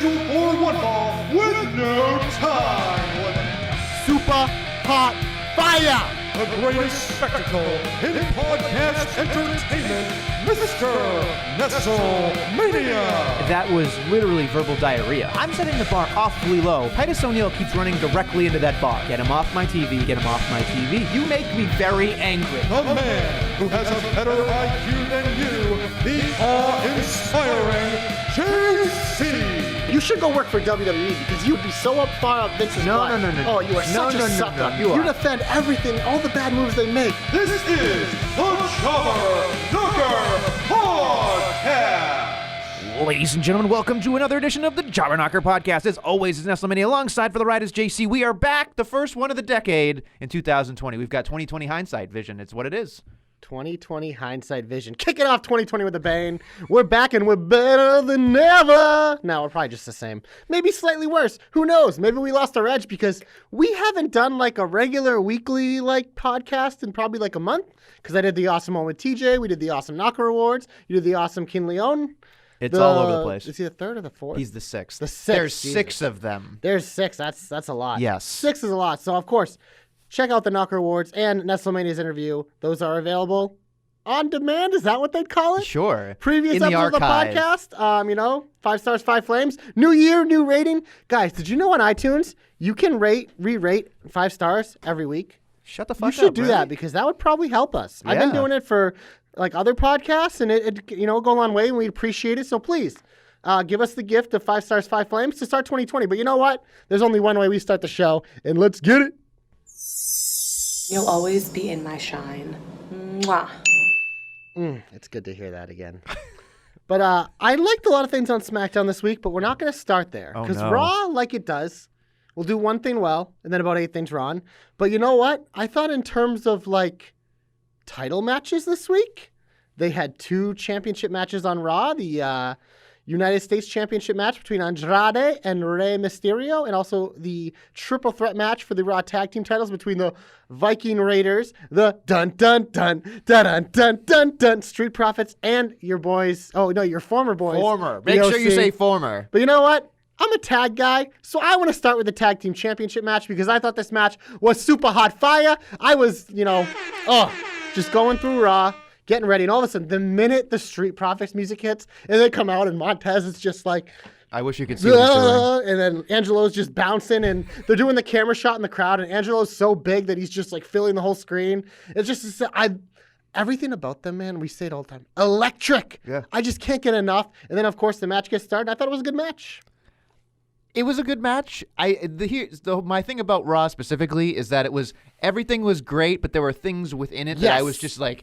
scheduled for one fall with no time limit. Super hot fire! The greatest spectacle in podcast entertainment, Mr. Nestlemania. That was literally verbal diarrhea. I'm setting the bar awfully low. Titus O'Neil keeps running directly into that bar. Get him off my TV, get him off my TV. You make me very angry. The man who has a better IQ than you, the awe-inspiring JC. You should go work for WWE because you'd be so up far up Vince's No. Oh, you are such a sucker. You defend everything, all the bad moves they make. This is the Jobber Knocker Podcast. Ladies and gentlemen, welcome to another edition of the Jobber Knocker Podcast. As always, it's Nestlemania. Alongside for the ride is JC. We are back, the first one of the decade in 2020. We've got 2020 hindsight vision. It's what it is. 2020 hindsight vision. Kicking off 2020 with a bang. We're back and we're better than ever. Now we're probably just the same. Maybe slightly worse. Who knows? Maybe we lost our edge because we haven't done like a regular weekly podcast in probably like a month. Because I did the awesome one with TJ. We did the awesome Knocker Awards. You did the awesome King Leon. It's all over the place. Is he the third or the fourth? He's the sixth. The sixth. There's Jesus. 6 of them. There's 6. That's a lot. Yes. 6 is a lot. So of course, check out the Knocker Awards and Nestlemania's interview. Those are available on demand. Is that what they'd call it? Sure. Previous in the episode of the archive. podcast. 5 stars, 5 flames. New year, new rating. Guys, did you know on iTunes you can re-rate 5 stars every week? Shut the fuck up. You should do really? that because that would probably help us. I've been Yeah. doing it for like other podcasts and it go a long way and we appreciate it. So please give us the gift of 5 stars, 5 flames to start 2020. But you know what? There's only one way we start the show and let's get it. You'll always be in my shine. Mwah. It's good to hear that again. But I liked a lot of things on SmackDown this week, but we're not going to start there. Oh, Because no. Raw, like it does, will do one thing well, and then about 8 things wrong. But you know what? I thought in terms of, like, title matches this week, they had 2 championship matches on Raw. The United States Championship match between Andrade and Rey Mysterio, and also the triple threat match for the Raw Tag Team titles between the Viking Raiders, the dun-dun-dun-dun-dun-dun-dun Street Profits, and your boys, your former boys. Former. the Make sure you OC. say former. But you know what? I'm a tag guy, so I want to start with the Tag Team Championship match because I thought this match was super hot fire. I was, just going through Raw, getting ready, and all of a sudden, the minute the Street Profits music hits, and they come out, and Montez is just like, I wish you could see what he's doing. and then Angelo's just bouncing, and they're doing the camera shot in the crowd, and Angelo's so big that he's just like filling the whole screen. It's just, everything about them, man, we say it all the time. Electric. Yeah. I just can't get enough. And then, of course, the match gets started. I thought it was a good match. It was a good match. My thing about Raw specifically is that everything was great, but there were things within it that I was just like,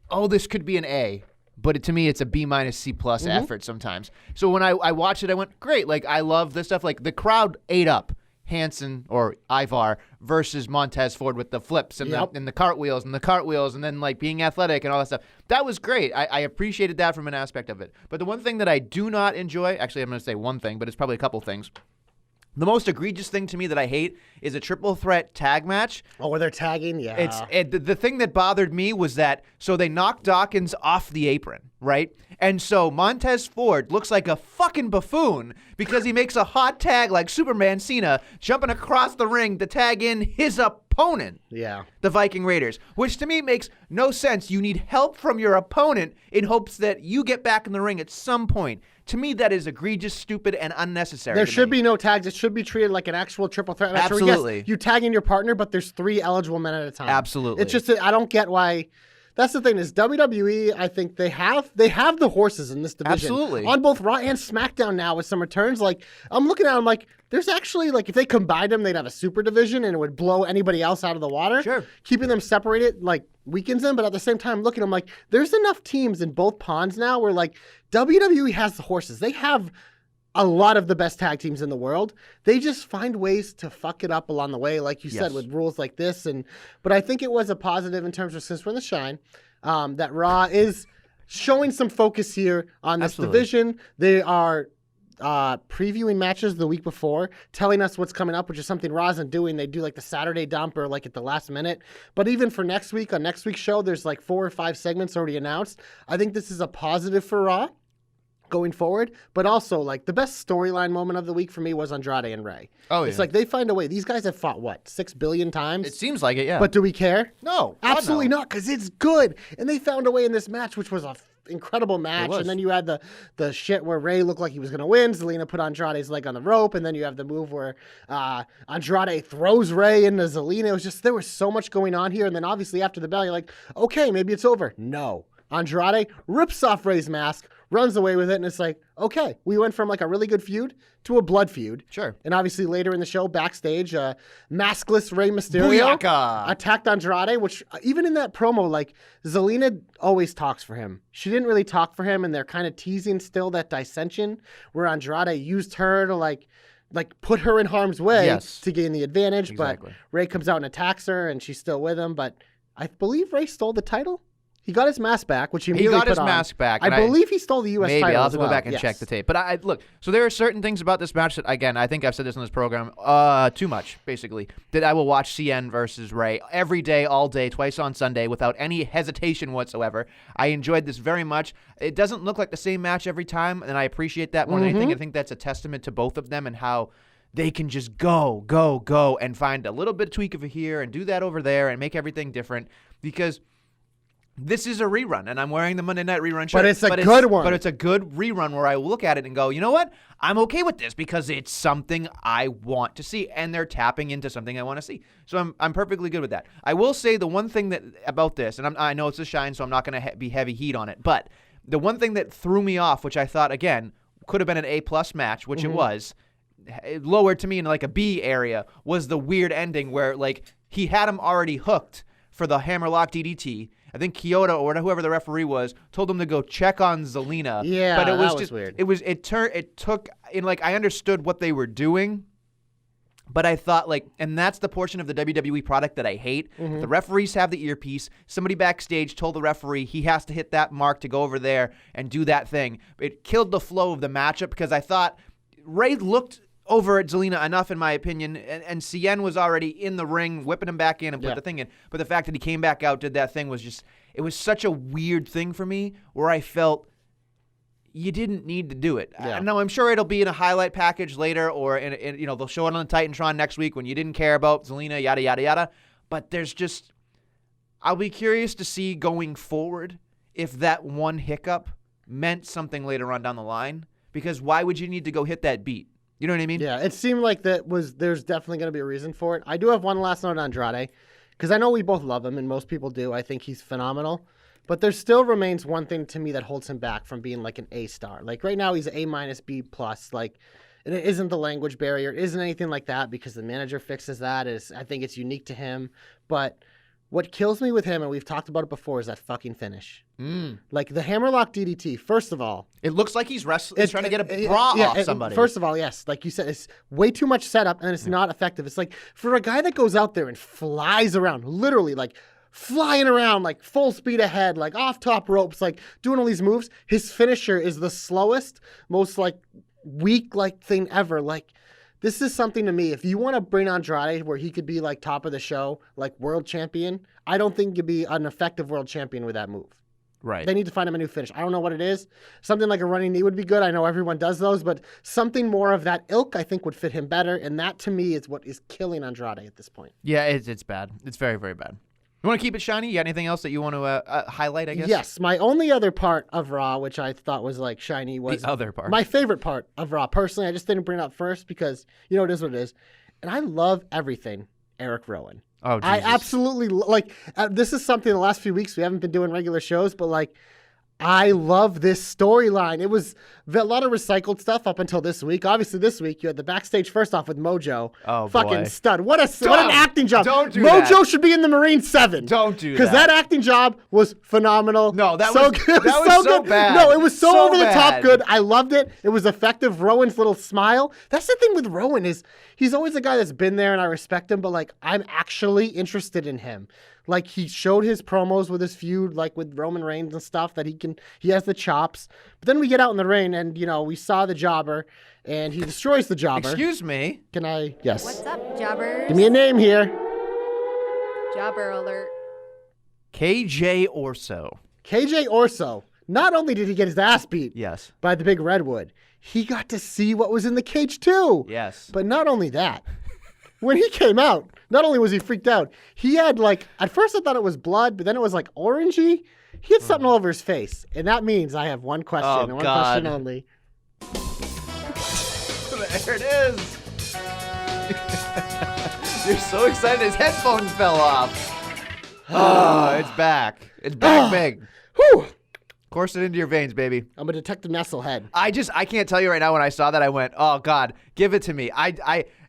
oh, this could be an A. But to me, it's a B- C+ effort sometimes. So when I watched it, I went, great. Like, I love this stuff. Like, the crowd ate up Hanson or Ivar versus Montez Ford with the flips and, the cartwheels and then, like, being athletic and all that stuff. That was great. I appreciated that from an aspect of it. But the one thing that I do not enjoy, actually, I'm going to say one thing, but it's probably a couple things. The most egregious thing to me that I hate is a triple threat tag match. Oh, where they're tagging? Yeah. The thing that bothered me was that, so they knocked Dawkins off the apron, right? And so Montez Ford looks like a fucking buffoon because he makes a hot tag like Superman Cena jumping across the ring to tag in his opponent. Yeah. The Viking Raiders, which to me makes no sense. You need help from your opponent in hopes that you get back in the ring at some point. To me, that is egregious, stupid, and unnecessary. There should be no tags. It should be treated like an actual triple threat match. Absolutely. Yes, you tag in your partner, but there's 3 eligible men at a time. Absolutely. It's just, I don't get why. That's the thing is WWE, I think they have the horses in this division. Absolutely. On both Raw and SmackDown now with some returns. Like, I'm looking at them like, there's actually, like, if they combined them, they'd have a super division and it would blow anybody else out of the water. Sure. Keeping them separated, like, weakens them. But at the same time, looking at them like, there's enough teams in both ponds now where, like, WWE has the horses. They have a lot of the best tag teams in the world. They just find ways to fuck it up along the way, like you said, with rules like this. But I think it was a positive in terms of, since we're in the shine, that Raw is showing some focus here on this division. They are previewing matches the week before, telling us what's coming up, which is something Raw isn't doing. They do like the Saturday dump or like at the last minute. But even for next week, on next week's show, there's like 4 or 5 segments already announced. I think this is a positive for Raw. going forward, but also like the best storyline moment of the week for me was Andrade and Ray. Oh, yeah. It's like they find a way. These guys have fought, what, 6 billion times? It seems like it, yeah. But do we care? No. God, Absolutely no. not, because it's good. And they found a way in this match, which was a incredible match. was. And then you had the shit where Ray looked like he was going to win. Zelina put Andrade's leg on the rope. And then you have the move where Andrade throws Ray into Zelina. It was just, there was so much going on here. And then obviously after the bell, you're like, okay, maybe it's over. No. Andrade rips off Ray's mask, runs away with it, and it's like, okay, we went from like a really good feud to a blood feud. Sure. And obviously later in the show, backstage, maskless Rey Mysterio Booyaka! attacked Andrade, which even in that promo, like Zelina always talks for him. She didn't really talk for him, and they're kind of teasing still that dissension where Andrade used her to like put her in harm's way to gain the advantage. Exactly. But Ray comes out and attacks her, and she's still with him. But I believe Ray stole the title. He got his mask back, which he immediately got his put on. mask back. I believe he stole the U.S. Maybe title I'll have as to well. go back and check the tape. But I look, so there are certain things about this match that, again, I think I've said this on this program too much, basically, that I will watch CN versus Ray every day, all day, twice on Sunday, without any hesitation whatsoever. I enjoyed this very much. It doesn't look like the same match every time, and I appreciate that more than anything. I think that's a testament to both of them and how they can just go, and find a little bit of tweak over here and do that over there and make everything different, because this is a rerun, and I'm wearing the Monday Night rerun shirt. But it's a good one. But it's a good rerun where I look at it and go, you know what? I'm okay with this because it's something I want to see, and they're tapping into something I want to see. So I'm perfectly good with that. I will say the one thing that about this, and I know it's a shine, so I'm not going to be heavy heat on it, but the one thing that threw me off, which I thought, again, could have been an A-plus match, which it was, lowered to me in like a B area, was the weird ending where like he had him already hooked for the hammerlock DDT. I think Kyoto or whoever the referee was told him to go check on Zelina. Yeah, but it was that was just weird. It took in like I understood what they were doing, but I thought like, and that's the portion of the WWE product that I hate. The referees have the earpiece. Somebody backstage told the referee he has to hit that mark to go over there and do that thing. It killed the flow of the matchup because I thought Ray looked over at Zelina enough, in my opinion, and CN was already in the ring, whipping him back in and put the thing in. But the fact that he came back out, did that thing, was just, it was such a weird thing for me where I felt you didn't need to do it. Yeah. Now, I'm sure it'll be in a highlight package later, or in they'll show it on Titantron next week when you didn't care about Zelina, yada, yada, yada. But there's just, I'll be curious to see going forward if that one hiccup meant something later on down the line, because why would you need to go hit that beat? You know what I mean? Yeah, it seemed like there's definitely going to be a reason for it. I do have one last note on Andrade, because I know we both love him, and most people do. I think he's phenomenal. But there still remains one thing to me that holds him back from being like an A-star. Like right now he's A-, B+. Like, and it isn't the language barrier. It isn't anything like that, because the manager fixes that. I think it's unique to him. But what kills me with him, and we've talked about it before, is that fucking finish. Like the hammerlock DDT, first of all. It looks like he's wrestling. He's trying to get a bra off somebody. First of all, yes. Like you said, it's way too much setup, and it's not effective. It's like for a guy that goes out there and flies around, literally like flying around, like full speed ahead, like off top ropes, like doing all these moves, his finisher is the slowest, most like weak like thing ever. Like, this is something to me. If you want to bring Andrade where he could be like top of the show, like world champion, I don't think he'd be an effective world champion with that move. Right. They need to find him a new finish. I don't know what it is. Something like a running knee would be good. I know everyone does those, but something more of that ilk I think would fit him better. And that to me is what is killing Andrade at this point. Yeah, it's bad. It's very, very bad. You want to keep it shiny? You got anything else that you want to highlight, I guess? Yes. My only other part of Raw, which I thought was like shiny, was the other part. My favorite part of Raw. Personally, I just didn't bring it up first because, you know, it is what it is. And I love everything Eric Rowan. Oh, Jesus. I absolutely, like, this is something the last few weeks we haven't been doing regular shows, but like, I love this storyline. It was a lot of recycled stuff up until this week. Obviously, this week you had the backstage first off with Mojo. Oh, fucking boy. stud! What an acting job! Don't do Mojo that. should be in the Marine 7. Don't do that. Because that acting job was phenomenal. No, that so was good. that was so good. bad. No, it was so over the top bad. good. I loved it. It was effective. Rowan's little smile. That's the thing with Rowan is he's always a guy that's been there and I respect him, but like I'm actually interested in him. Like he showed his promos with his feud, like with Roman Reigns and stuff, that he has the chops. But then we get out in the ring and, you know, we saw the jobber and he destroys the jobber. Excuse me. Can I? Yes. What's up, jobbers? Give me a name here. Jobber alert. KJ Orso. KJ Orso. not only did he get his ass beat Yes. by the big redwood, he got to see what was in the cage too. Yes. But not only that, when he came out, not only was he freaked out, he had like, at first I thought it was blood, but then it was like orangey. He had something all over his face. And that means I have one question and one question only. There it is. You're so excited his headphones fell off. Oh, it's back. It's back big. Whew. Course it into your veins, baby. I'm a Detective Nestlehead. I can't tell you right now when I saw that, I went, oh, God, give it to me.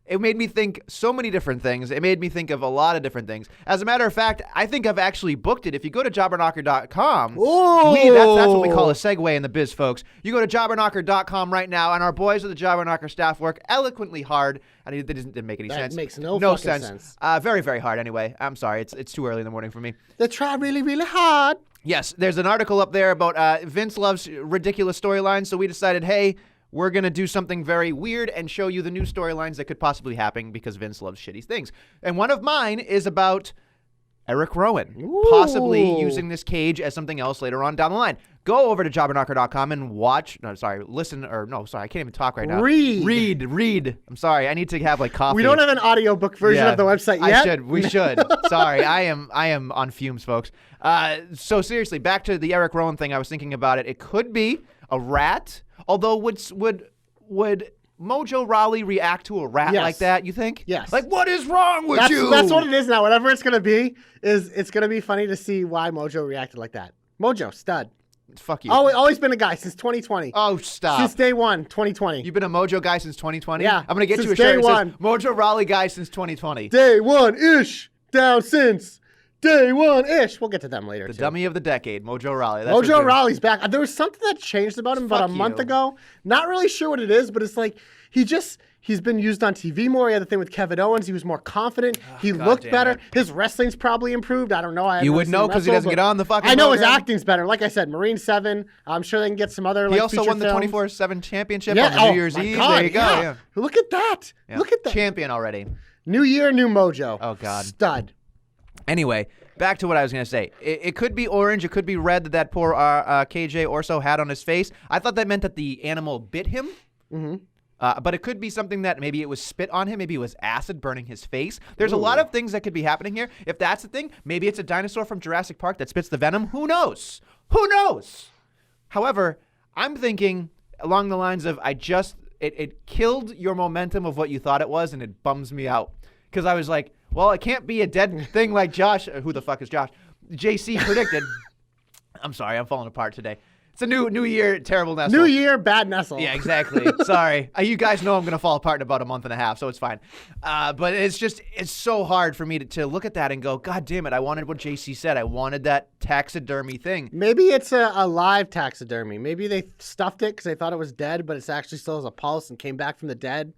It made me think so many different things. It made me think of a lot of different things. As a matter of fact, I think I've actually booked it. If you go to jobberknocker.com, that's what we call a segue in the biz, folks. You go to jobberknocker.com right now, and our boys of the Jobberknocker staff work eloquently hard. That didn't make any sense. That makes no fucking sense. Very, very hard anyway. I'm sorry. It's too early in the morning for me. They try really, really hard. Yes, there's an article up there about Vince loves ridiculous storylines, so we decided, hey, we're going to do something very weird and show you the new storylines that could possibly happen because Vince loves shitty things. And one of mine is about Eric Rowan, possibly using this cage as something else later on down the line. Go over to jobberknocker.com and watch. I can't even talk right now. Read. I'm sorry. I need to have like coffee. We don't have an audiobook version of the website yet. We should. Sorry. I am on fumes, folks. So seriously, back to the Eric Rowan thing. I was thinking about it. It could be a rat. Although would Mojo Rawley react to a rat like that, you think? Yes. Like, what is wrong with you? That's what it is now. Whatever it's going to be, it's going to be funny to see why Mojo reacted like that. Mojo, stud. Fuck you. Always been a guy since 2020. Oh, stop. Since day one, 2020. You've been a Mojo guy since 2020? Yeah. I'm going to get Since you a shirt day that says one. Mojo Rawley guy since 2020. Day one-ish. Down since day one-ish. We'll get to them later, The too. dummy of the decade, Mojo Rawley. That's Mojo Rawley's back. There was something that changed about him about a Fuck month you. ago. Not really sure what it is, but it's like he's been used on TV more. He had the thing with Kevin Owens. He was more confident. He God looked damn better. it. His wrestling's probably improved. I don't know. You would know because he doesn't get on the fucking I know his program. acting's better. Like I said, Marine 7. I'm sure they can get some other He also feature won the films. 24/7 championship Yeah. on the New Year's my Eve. God, There you go. Yeah. Look at that. Yeah. Look at that. Champion already. New year, new mojo. Oh, God. Stud. Anyway, back to what I was going to say. It could be orange. It could be red that poor KJ Orso had on his face. I thought that meant that the animal bit him. Mm-hmm. But it could be something that maybe it was spit on him. Maybe it was acid burning his face. There's a lot of things that could be happening here. If that's the thing, maybe it's a dinosaur from Jurassic Park that spits the venom. Who knows? Who knows? However, I'm thinking along the lines of it killed your momentum of what you thought it was, and it bums me out. Because I was like, well, it can't be a dead thing like Josh. Who the fuck is Josh? JC predicted. I'm sorry, I'm falling apart today. It's a new year, terrible Nestle. New year, bad Nestle. Yeah, exactly. Sorry. You guys know I'm going to fall apart in about a month and a half, so it's fine. But it's so hard for me to look at that and go, God damn it, I wanted what JC said. I wanted that taxidermy thing. Maybe it's a live taxidermy. Maybe they stuffed it because they thought it was dead, but it's actually still has a pulse and came back from the dead.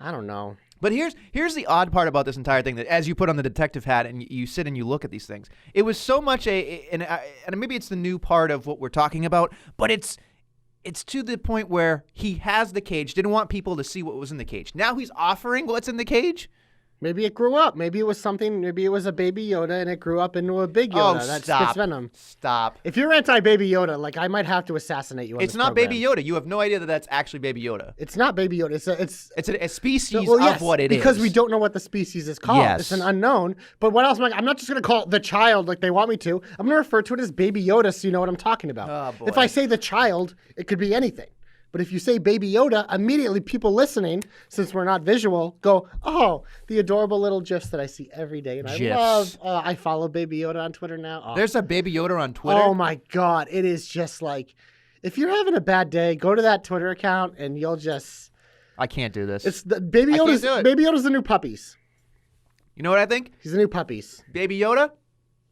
I don't know. But here's the odd part about this entire thing, that as you put on the detective hat and you sit and you look at these things, it was so much and maybe it's the new part of what we're talking about, but it's to the point where he has the cage, didn't want people to see what was in the cage. Now he's offering what's in the cage. Maybe it grew up. Maybe it was something. Maybe it was a baby Yoda and it grew up into a big Yoda that spits venom. Stop. If you're anti-Baby Yoda, like I might have to assassinate you on It's this not program. Baby Yoda. You have no idea that that's actually Baby Yoda. It's not Baby Yoda. It's a species well, yes, of what it is. because we don't know what the species is called. Yes. It's an unknown. But what else? I'm not just going to call it the child like they want me to. I'm going to refer to it as Baby Yoda so you know what I'm talking about. Oh, boy. If I say the child, it could be anything. But if you say Baby Yoda, immediately people listening, since we're not visual, go, oh, the adorable little GIFs that I see every day. And GIFs. I follow Baby Yoda on Twitter now. Oh. There's a Baby Yoda on Twitter. Oh, my God. It is just like, if you're having a bad day, go to that Twitter account and you'll just... I can't do this. It's the Baby I can't Yoda's, do it. Baby Yoda's the new puppies. You know what I think? He's the new puppies. Baby Yoda?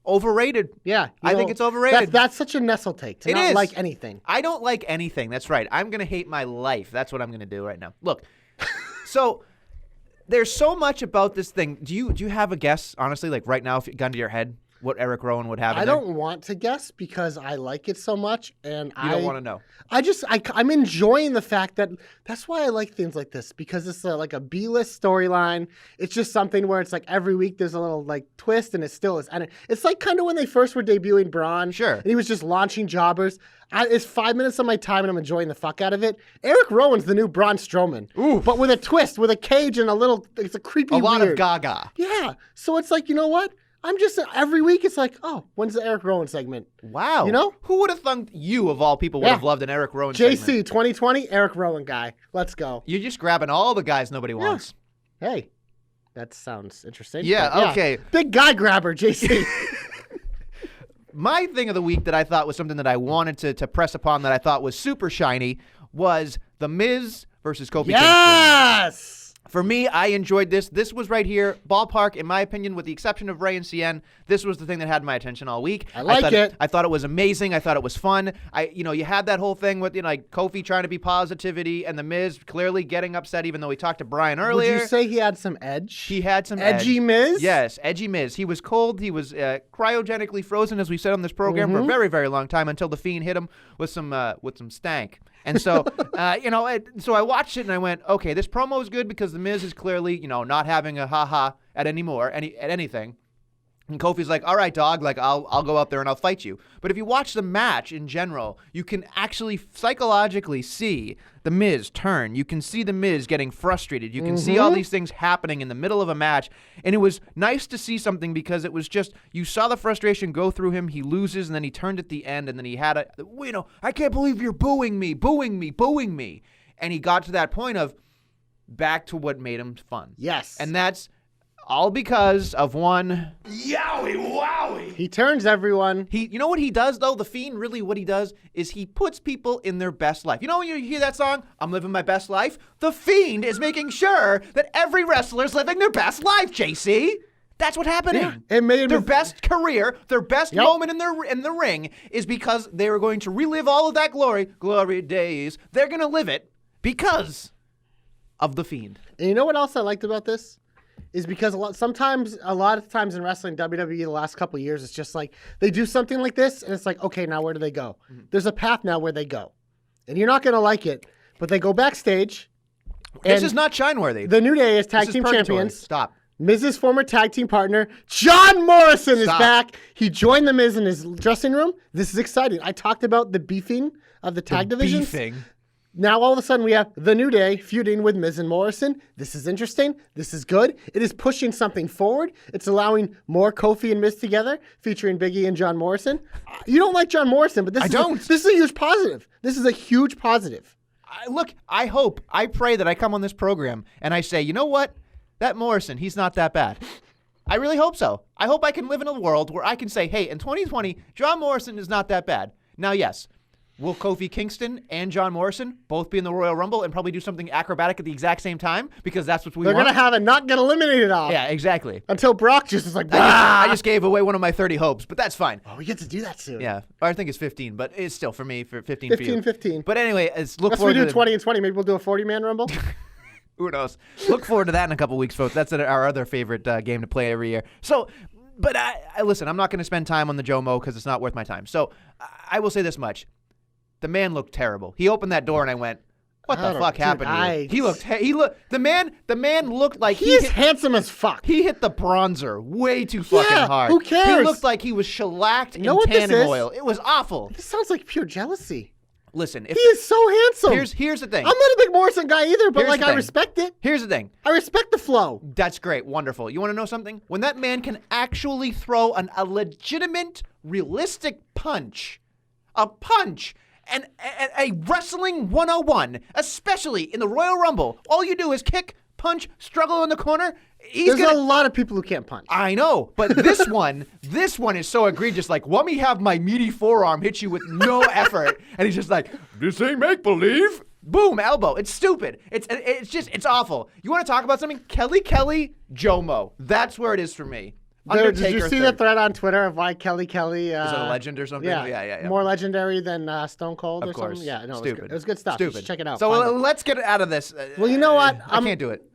Overrated. Yeah. I think it's overrated. That's such a Nestle take to It not is. like anything. I don't like anything. That's right. I'm going to hate my life. That's what I'm going to do right now. Look, so there's so much about this thing. Do you have a guess, honestly, like right now, if it gun to your head? what Eric Rowan would have in I there? don't want to guess because I like it so much, and You don't want to know. I'm enjoying the fact that that's why I like things like this, because it's like a B-list storyline. It's just something where it's like every week there's a little like twist, and it still is. And it's like kind of when they first were debuting Braun. Sure. And he was just launching jobbers. It's 5 minutes of my time, and I'm enjoying the fuck out of it. Eric Rowan's the new Braun Strowman. Ooh. But with a twist, with a cage and it's a creepy A lot weird. of gaga. Yeah. So it's like, you know what? I'm just, every week it's like, oh, when's the Eric Rowan segment? Wow. You know? Who would have thought you, of all people, would have loved an Eric Rowan JC, segment? 2020, Eric Rowan guy. Let's go. You're just grabbing all the guys nobody wants. Hey, that sounds interesting. Yeah, but okay. Big guy grabber, JC. My thing of the week that I thought was something that I wanted to press upon that I thought was super shiny was The Miz versus Kofi Kingston. Yes! For me, I enjoyed this. This was right here, ballpark, in my opinion, with the exception of Ray and CN. This was the thing that had my attention all week. I like it. I thought it was amazing. I thought it was fun. You had that whole thing with like Kofi trying to be positivity and The Miz clearly getting upset, even though he talked to Brian earlier. Would you say he had some edge? He had some edgy edge. Miz? Yes, edgy Miz. He was cold. He was cryogenically frozen, as we said on this program, for a very, very long time until the Fiend hit him with some stank. And so, so I watched it and I went, okay, this promo is good because The Miz is clearly, not having a ha-ha at anything. And Kofi's like, all right, dog, like I'll go out there and I'll fight you. But if you watch the match in general, you can actually psychologically see The Miz turn. You can see The Miz getting frustrated. You can see all these things happening in the middle of a match. And it was nice to see something because it was just, you saw the frustration go through him. He loses and then he turned at the end and then he had I can't believe you're booing me. And he got to that point of back to what made him fun. Yes. And that's all because of one. Yowie wowie! He turns everyone. You know what he does, though? The Fiend, really what he does is he puts people in their best life. You know when you hear that song, I'm living my best life? The Fiend is making sure that every wrestler's living their best life, JC. That's what's happening. Yeah, it made their him best career, their best moment in the ring is because they were going to relive all of that glory days. They're going to live it because of the Fiend. And you know what else I liked about this? Is because a lot of times in wrestling, WWE the last couple of years, it's just like they do something like this, and it's like, okay, now where do they go? There's a path now where they go, and you're not going to like it, but they go backstage. This is not shine-worthy. The New Day is tag team purgatory. champions. Stop. Miz's former tag team partner, John Morrison, is back. He joined The Miz in his dressing room. This is exciting. I talked about the beefing of the tag divisions. Beefing. Now, all of a sudden, we have The New Day feuding with Miz and Morrison. This is interesting. This is good. It is pushing something forward. It's allowing more Kofi and Miz together, featuring Big E and John Morrison. You don't like John Morrison, but this is a huge positive. This is a huge positive. I pray that I come on this program and I say, you know what? That Morrison, he's not that bad. I really hope so. I hope I can live in a world where I can say, hey, in 2020, John Morrison is not that bad. Now, yes. Will Kofi Kingston and John Morrison both be in the Royal Rumble and probably do something acrobatic at the exact same time? Because that's what we want. They're going to have it not get eliminated off. Yeah, exactly. Until Brock just is like, I just gave away one of my 30 hopes, but that's fine. Oh, we get to do that soon. Yeah, I think it's 15, but it's still for me, for 15 15, for you. 15. But anyway, look Unless forward we do to 20 and 20, maybe we'll do a 40-man Rumble. Who knows? Look forward to that in a couple weeks, folks. That's our other favorite game to play every year. So, but I listen, I'm not going to spend time on the Jomo because it's not worth my time. So I will say this much. The man looked terrible. He opened that door and I went, what the fuck happened to you? The man looked like he's handsome as fuck. He hit the bronzer way too fucking hard. Who cares? He looked like he was shellacked in tanning oil. It was awful. This sounds like pure jealousy. Listen, he is so handsome. Here's the thing. I'm not a big Morrison guy either, but I respect it. Here's the thing. I respect the flow. That's great. Wonderful. You want to know something? When that man can actually throw a legitimate, realistic punch, and a wrestling 101, especially in the Royal Rumble, all you do is kick, punch, struggle in the corner. There's a lot of people who can't punch. I know, but this one is so egregious. Like, let me have my meaty forearm hit you with no effort, and he's just like, this ain't make believe. Boom, elbow. It's stupid. It's awful. You want to talk about something? Kelly, Jomo. That's where it is for me. Did you see the thread on Twitter of why Kelly? Is it a legend or something? Yeah. More legendary than Stone Cold or course. something? Yeah, no, Stupid. It was good stuff. Stupid. Check it out. So let's get out of this. Well, you know what? I can't do it.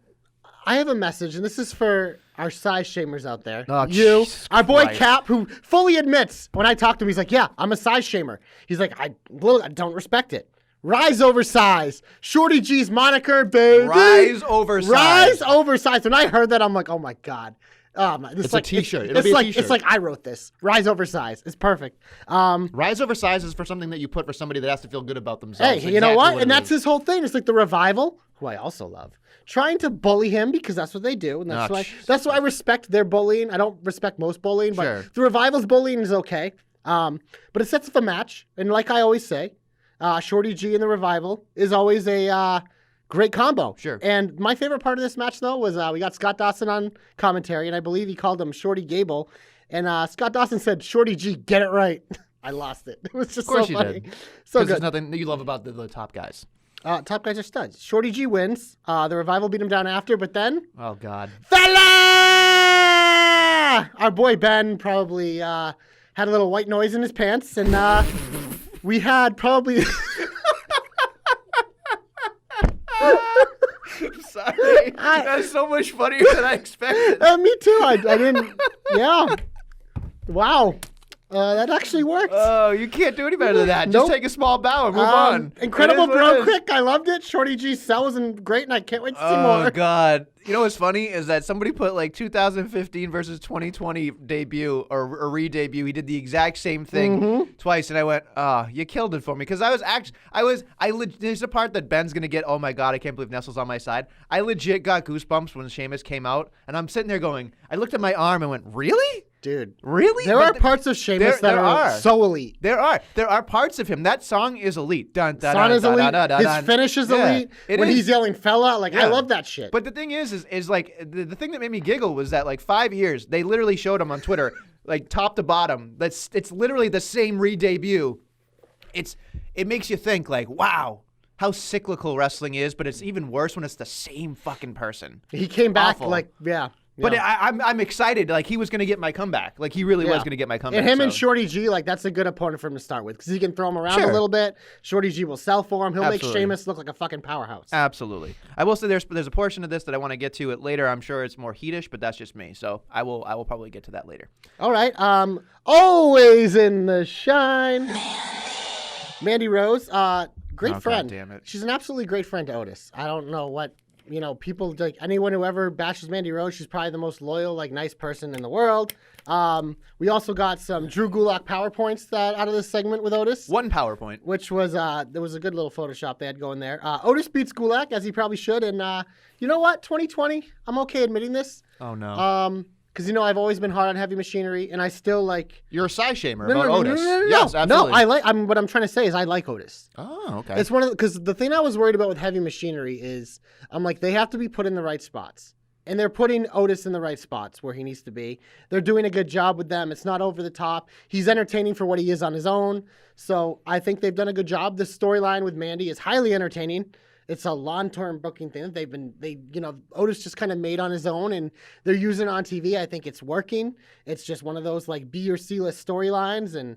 I have a message, and this is for our size shamers out there. Oh, you, Jesus our boy Christ. Cap, who fully admits when I talk to him, he's like, "Yeah, I'm a size shamer." He's like, "I don't respect it." Rise over size. Shorty G's moniker, baby. Rise over size. Rise over size. When I heard that, I'm like, oh my God. It's a t-shirt. It'll It's be a like t-shirt. it's like I wrote this. Rise over size. It's perfect. Rise over size is for something that you put for somebody that has to feel good about themselves. Hey, you know what? And it that's is. his whole thing. It's like the Revival, who I also love, trying to bully him because that's what they do, and that's why I respect their bullying. I don't respect most bullying, but Sure. the Revival's bullying is okay. But it sets up a match, and like I always say, Shorty G and the Revival is always a great combo. Sure. And my favorite part of this match, though, was we got Scott Dawson on commentary, and I believe he called him Shorty Gable. And Scott Dawson said, "Shorty G, get it right." I lost it. It was just Of course so you funny. did. So Because there's good. nothing that you love about the top guys. Top guys are studs. Shorty G wins. The Revival beat him down after, but then Oh, God. Fella! Our boy Ben probably had a little white noise in his pants, and we had probably. Sorry. That's so much funnier than I expected. Me too. I didn't. Yeah. Wow. That actually worked. Oh, you can't do any better than that. Nope. Just take a small bow and move on. Incredible It is what it Bro is. Quick. I loved it. Shorty G cell was great, and I can't wait to see Oh, more. God. You know what's funny is that somebody put like 2015 versus 2020 debut or re-debut. He did the exact same thing twice, and I went, "Oh, you killed it for me." Because there's a part that Ben's gonna get. Oh my God, I can't believe Nestle's on my side. I legit got goosebumps when Sheamus came out, and I'm sitting there going, I looked at my arm and went, "Really? Dude. Really?" There are parts of Sheamus that are so elite. There are parts of him. That song is elite. Dun, dun, Son dun, is dun, elite. dun, dun, His dun. finish is Yeah, elite. it When is. he's yelling fella, like, I Yeah. love that shit. But the thing is like the thing that made me giggle was that like 5 years they literally showed him on Twitter like top to bottom. It's literally the same re-debut. It makes you think like, wow, how cyclical wrestling is, but it's even worse when it's the same fucking person. He came back Awful. like, yeah. But yeah. I'm excited. Like he was gonna get my comeback. Like he really was gonna get my comeback. And him and so. Shorty G, like that's a good opponent for him to start with because he can throw him around Sure. a little bit. Shorty G will sell for him. He'll Absolutely. make Sheamus look like a fucking powerhouse. Absolutely. I will say there's a portion of this that I want to get to it later. I'm sure it's more heatish, but that's just me. So I will probably get to that later. All right. Always in the shine. Mandy Rose, great Oh, friend. God damn it. She's an absolutely great friend to Otis. I don't know what, people, like anyone who ever bashes Mandy Rose, she's probably the most loyal, like nice person in the world. We also got some Drew Gulak PowerPoints out of this segment with Otis. One PowerPoint. Which was, there was a good little Photoshop they had going there. Otis beats Gulak, as he probably should. And you know what? 2020, I'm okay admitting this. Oh, no. Because, I've always been hard on Heavy Machinery, and I still like... You're a size shamer No, about no, Otis. no, no, no, Yes, no. absolutely. No, what I'm trying to say is I like Otis. Oh, okay. It's one of because the thing I was worried about with Heavy Machinery is I'm like, they have to be put in the right spots. And they're putting Otis in the right spots where he needs to be. They're doing a good job with them. It's not over the top. He's entertaining for what he is on his own. So I think they've done a good job. The storyline with Mandy is highly entertaining. It's a long-term booking thing that Otis just kind of made on his own, and they're using it on TV. I think it's working. It's just one of those like B or C list storylines, and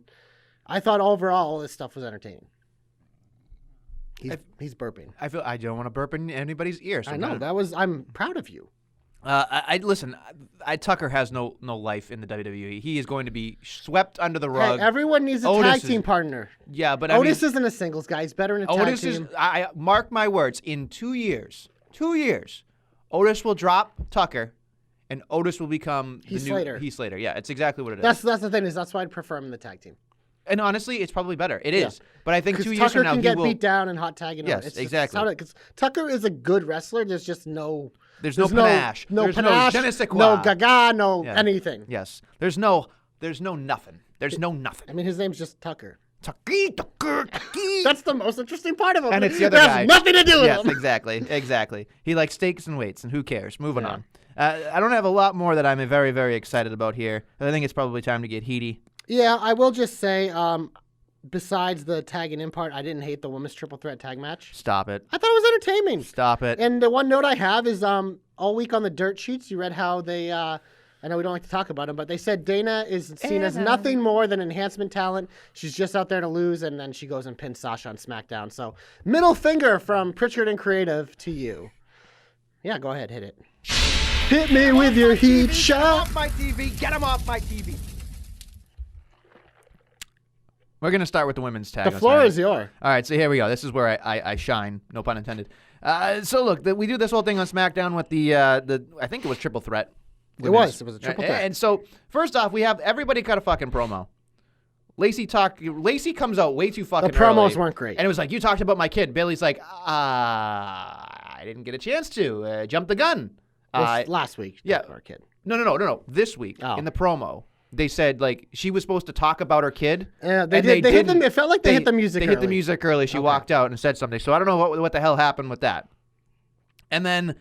I thought overall all this stuff was entertaining. He's burping. I don't want to burp in anybody's ear. So I know I'm proud of you. Listen. Tucker has no life in the WWE. He is going to be swept under the rug. Hey, everyone needs a Otis tag team partner. Yeah, but Otis isn't a singles guy. He's better in a tag Otis team. I mark my words. In 2 years, Otis will drop Tucker, and Otis will become the new Slater. Heath Slater. Yeah, it's exactly what it is. That's the thing that's why I'd prefer him in the tag team. And honestly, it's probably better. It is. But I think 2 years Tucker from now can he get will. beat down and hot tagging. Yes, exactly. Because Tucker is a good wrestler. There's just no. There's no panache. No There's panache. no je ne sais quoi. No gaga. No Yeah. anything. Yes. There's no nothing. There's no nothing. I mean, his name's just Tucker. Tucker. That's the most interesting part of him. And it's the other It guy. has nothing to do with Yes, him. exactly. He likes steaks and weights, and who cares? Moving Yeah. on. I don't have a lot more that I'm very, very excited about here. I think it's probably time to get heaty. Yeah, I will just say, besides the tagging in part, I didn't hate the women's triple threat tag match. Stop it. I thought it was entertaining. Stop it. And the one note I have is all week on the dirt sheets, you read how they, I know we don't like to talk about them, but they said Dana is seen as nothing more than enhancement talent. She's just out there to lose, and then she goes and pins Sasha on SmackDown. So middle finger from Pritchard and Creative to you. Yeah, go ahead, hit it. Hit me with your heat Get shot. off my TV. Get him off my TV. We're going to start with the women's tag. The floor is yours. All right, so here we go. This is where I shine. No pun intended. So look, we do this whole thing on SmackDown with the I think it was Triple Threat. It was a triple threat. And so first off, we have everybody cut a fucking promo. Lacey comes out way too fucking The promos early, weren't great. and it was like, you talked about my kid. Bailey's like, I didn't get a chance to jump the gun. Last week. Yeah. Our kid. No. This week in the promo, they said like she was supposed to talk about her kid. Yeah, they did. They hit them. It felt like they hit the music. They hit the music early. She walked out and said something. So I don't know what the hell happened with that. And then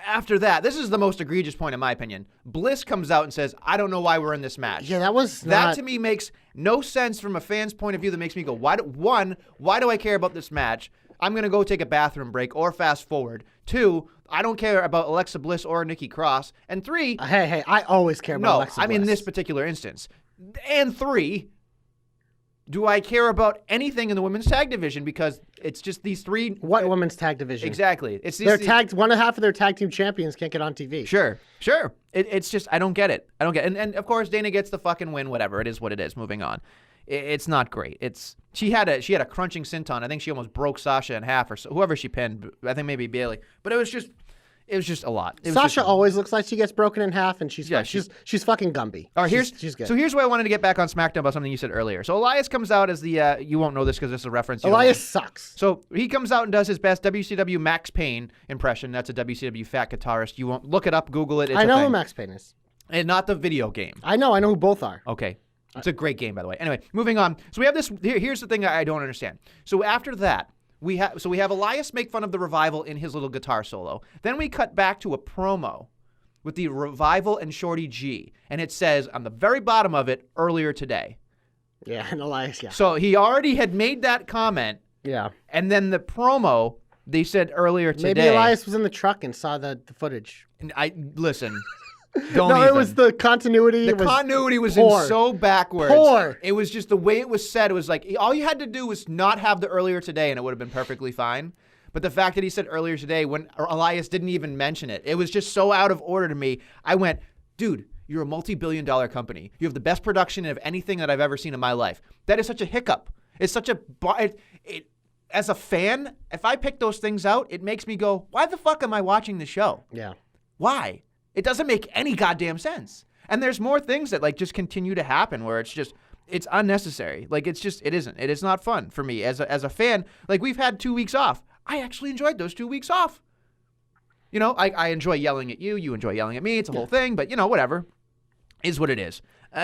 after that, this is the most egregious point in my opinion. Bliss comes out and says, "I don't know why we're in this match." Yeah, that to me makes no sense from a fan's point of view. That makes me go, why do I care about this match? I'm going to go take a bathroom break or fast forward. 2, I don't care about Alexa Bliss or Nikki Cross. And 3, hey, I always care about Alexa Bliss. I mean this particular instance. And 3, do I care about anything in the women's tag division? Because it's just these 3. What women's tag division? Exactly. It's these, they're tagged. One and a half of their tag team champions can't get on TV. Sure. It's just I don't get it. And of course Dana gets the fucking win. Whatever. It is what it is. Moving on. It's not great. She had a crunching senton. I think she almost broke Sasha in half or so. Whoever she pinned. I think maybe Bailey. But it was just a lot. Sasha always looks like she gets broken in half, and she's fucking Gumby. All right, she's good. So here's where I wanted to get back on SmackDown about something you said earlier. So Elias comes out as the you won't know this because this is a reference. Elias sucks. So he comes out and does his best WCW Max Payne impression. That's a WCW fat guitarist. You won't look it up, Google it. I know who Max Payne is. And not the video game. I know who both are. Okay. It's a great game, by the way. Anyway, moving on. So we have this. Here's the thing I don't understand. So after that, we have Elias make fun of the Revival in his little guitar solo. Then we cut back to a promo with the Revival and Shorty G, and it says on the very bottom of it, earlier today. Yeah, and Elias. Yeah. So he already had made that comment. Yeah. And then the promo, they said earlier today. Maybe Elias was in the truck and saw the footage. And listen. It was the continuity. The continuity was poor. in so backwards. Poor. It was just the way it was said. It was like all you had to do was not have the earlier today, and it would have been perfectly fine. But the fact that he said earlier today when Elias didn't even mention it, it was just so out of order to me. I went, dude, you're a multi-billion-dollar company. You have the best production of anything that I've ever seen in my life. That is such a hiccup. It's such a as a fan, if I pick those things out, it makes me go, why the fuck am I watching the show? Yeah. Why? It doesn't make any goddamn sense. And there's more things that like just continue to happen where it's unnecessary. Like it isn't. It is not fun for me as a fan. Like we've had 2 weeks off. I actually enjoyed those 2 weeks off. You know, I enjoy yelling at you. You enjoy yelling at me. It's a whole thing, but whatever is what it is.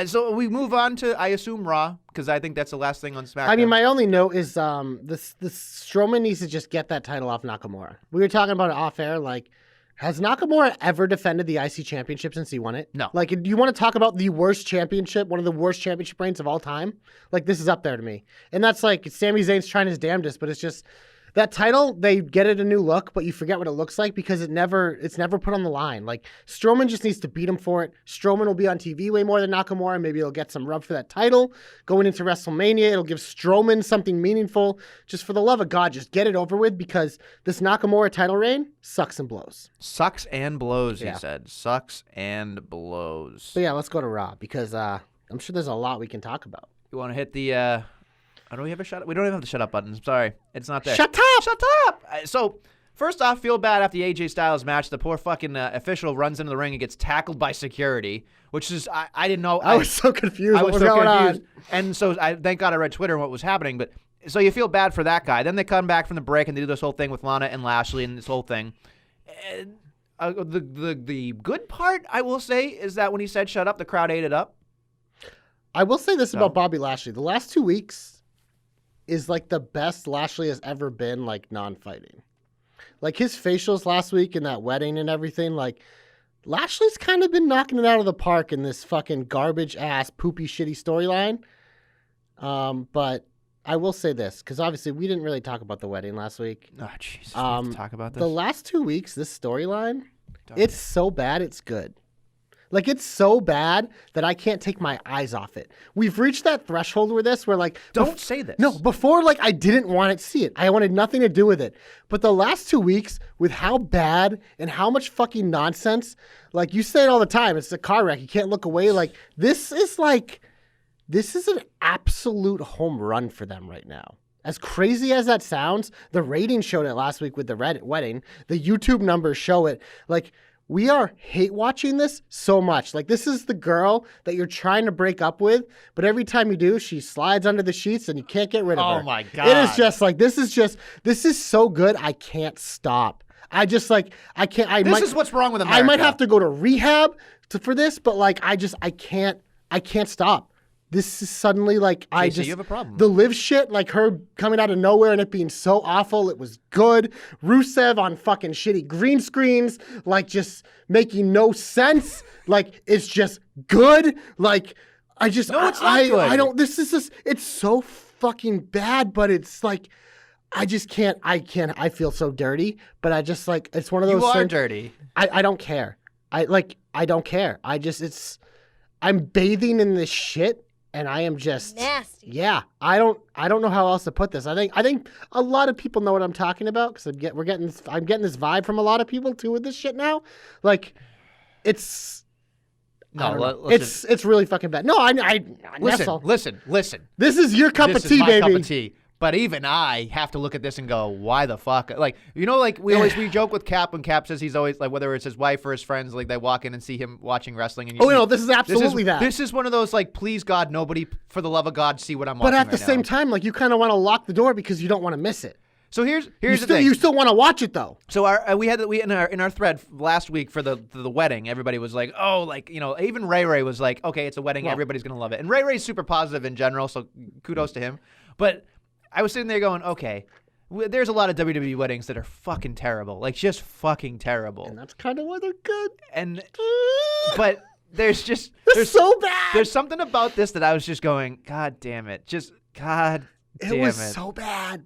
So we move on to, I assume, Raw, because I think that's the last thing on SmackDown. I mean, my only note is this Strowman needs to just get that title off Nakamura. We were talking about it off air, like, has Nakamura ever defended the IC championship since he won it? No. Like, you want to talk about the worst championship, one of the worst championship reigns of all time? Like, this is up there to me. And that's like, Sami Zayn's trying his damnedest, but it's just, that title, they get it a new look, but you forget what it looks like because it's never put on the line. Like, Strowman just needs to beat him for it. Strowman will be on TV way more than Nakamura. Maybe he'll get some rub for that title. Going into WrestleMania, it'll give Strowman something meaningful. Just for the love of God, just get it over with because this Nakamura title reign sucks and blows. Sucks and blows, he said. Sucks and blows. But yeah, let's go to Raw because I'm sure there's a lot we can talk about. You want to hit the... Oh, do we have a shut up? We don't even have the shut up button. I'm sorry. It's not there. Shut up! Shut up! So, first off, feel bad after the AJ Styles match. The poor fucking official runs into the ring and gets tackled by security, which is, I didn't know. I was so confused. I what was was so going confused. on? And so, thank God I read Twitter and what was happening. But so you feel bad for that guy. Then they come back from the break and they do this whole thing with Lana and Lashley and this whole thing. And, the good part, I will say, is that when he said shut up, the crowd ate it up. I will say this about Bobby Lashley. The last 2 weeks is like the best Lashley has ever been, like, non-fighting. Like, his facials last week in that wedding and everything, like, Lashley's kind of been knocking it out of the park in this fucking garbage-ass, poopy, shitty storyline. But I will say this, because obviously we didn't really talk about the wedding last week. Oh, Jesus, we have to talk about this? The last 2 weeks, this storyline, it's so bad, it's good. Like, it's so bad that I can't take my eyes off it. We've reached that threshold with this where, like... Don't say this. No, before, like, I didn't want to see it. I wanted nothing to do with it. But the last 2 weeks, with how bad and how much fucking nonsense, like, you say it all the time, it's a car wreck. You can't look away. Like, this is an absolute home run for them right now. As crazy as that sounds, the ratings showed it last week with the Reddit wedding. The YouTube numbers show it. Like, we are hate watching this so much. Like, this is the girl that you're trying to break up with, but every time you do, she slides under the sheets and you can't get rid of her. Oh my God. It is just like, this is so good. I can't stop. I just like, I can't. This is what's wrong with America. I might have to go to rehab for this, but like, I can't stop. This is suddenly like, JC, you have a problem. The Liv shit, like her coming out of nowhere and it being so awful, it was good. Rusev on fucking shitty green screens, like just making no sense. Like, it's just good. Like, no, it's not good. I don't, it's so fucking bad, but it's like, I feel so dirty, but I just like, it's one of those things. You are things, dirty. I don't care. I don't care. I'm bathing in this shit. And I am just nasty. Yeah, I don't know how else to put this. I think a lot of people know what I'm talking about because I'm getting this vibe from a lot of people too with this shit now. Like, it's it's really fucking bad. No, Listen. This is your cup of tea, my baby. Cup of tea. But even I have to look at this and go, why the fuck? Like, you know, like we joke with Cap when Cap says he's always like, whether it's his wife or his friends, like they walk in and see him watching wrestling. And this is absolutely that. This is one of those like, please God, nobody, for the love of God, see what I'm watching. But at the same time, like you kind of want to lock the door because you don't want to miss it. So here's the thing. You still want to watch it though. So we in our thread last week for the wedding, everybody was like, oh, like, you know, even Ray was like, okay, it's a wedding, everybody's gonna love it. And Ray's super positive in general, so kudos to him. But I was sitting there going, okay, there's a lot of WWE weddings that are fucking terrible, like just fucking terrible. And that's kind of why they're good. But there's so bad. There's something about this that I was just going, God damn it, just God damn it. It was so bad.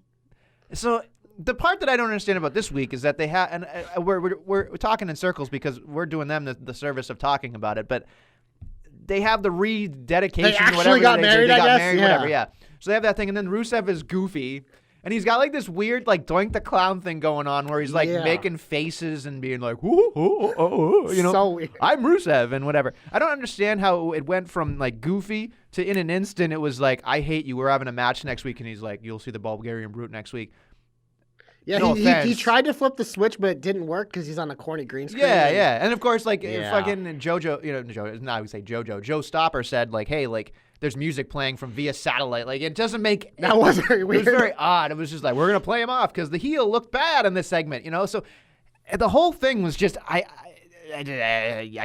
So the part that I don't understand about this week is that they have, and we're talking in circles because we're doing them the service of talking about it, but they have the rededication. They actually whatever got married, they got I guess? married, Yeah. whatever, yeah. So they have that thing, and then Rusev is goofy, and he's got like this weird like Doink the Clown thing going on where he's like making faces and being like, you know, so weird. I'm Rusev and whatever. I don't understand how it went from like goofy to in an instant it was like, I hate you, we're having a match next week, and he's like, you'll see the Bulgarian Brute next week. Yeah, no he tried to flip the switch, but it didn't work because he's on a corny green screen. Yeah. And of course, like, fucking JoJo, you know, I would say JoJo. Joe Stopper said, like, hey, like, there's music playing from via satellite. Like, it doesn't make... That was very weird. It was very odd. It was just like, we're going to play him off because the heel looked bad in this segment, you know? So the whole thing was just, I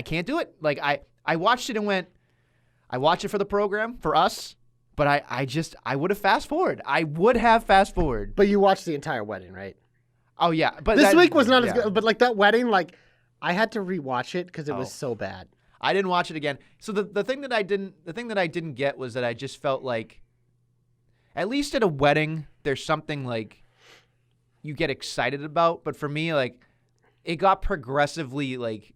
can't do it. Like, I watched it and went, I watched it for the program, for us, but I would have fast forward. But you watched the entire wedding, right? Oh, yeah. But this week was not as good. But, like, that wedding, like, I had to rewatch it because it was so bad. I didn't watch it again. So the thing that I didn't get was that I just felt like, at least at a wedding, there's something, like, you get excited about. But for me, like, it got progressively, like,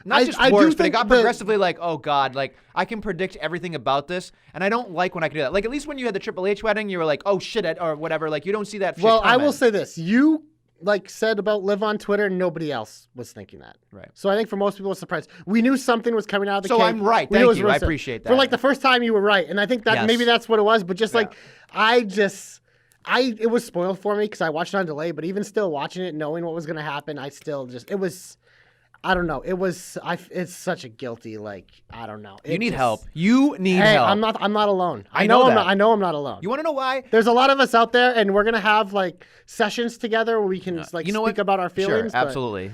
not just worse, but it got progressively like, oh, God, like, I can predict everything about this, and I don't like when I can do that. Like, at least when you had the Triple H wedding, you were like, oh, shit, or whatever. Like, you don't see that shit Well, coming. I will say this. You, like, said about Liv on Twitter, nobody else was thinking that. Right. So I think for most people, it's a surprise. We knew something was coming out of the cake. So I'm right. Thank you. I appreciate that. For, like, the first time you were right, and I think that maybe that's what it was, but just, like, it was spoiled for me because I watched it on delay, but even still watching it, knowing what was going to happen, I still just, it was... I don't know. It's such a guilty, like, I don't know. You need help. You need help. I'm not alone. I know that. I know I'm not alone. You want to know why? There's a lot of us out there, and we're gonna have like sessions together where we can speak about our feelings. Sure, absolutely.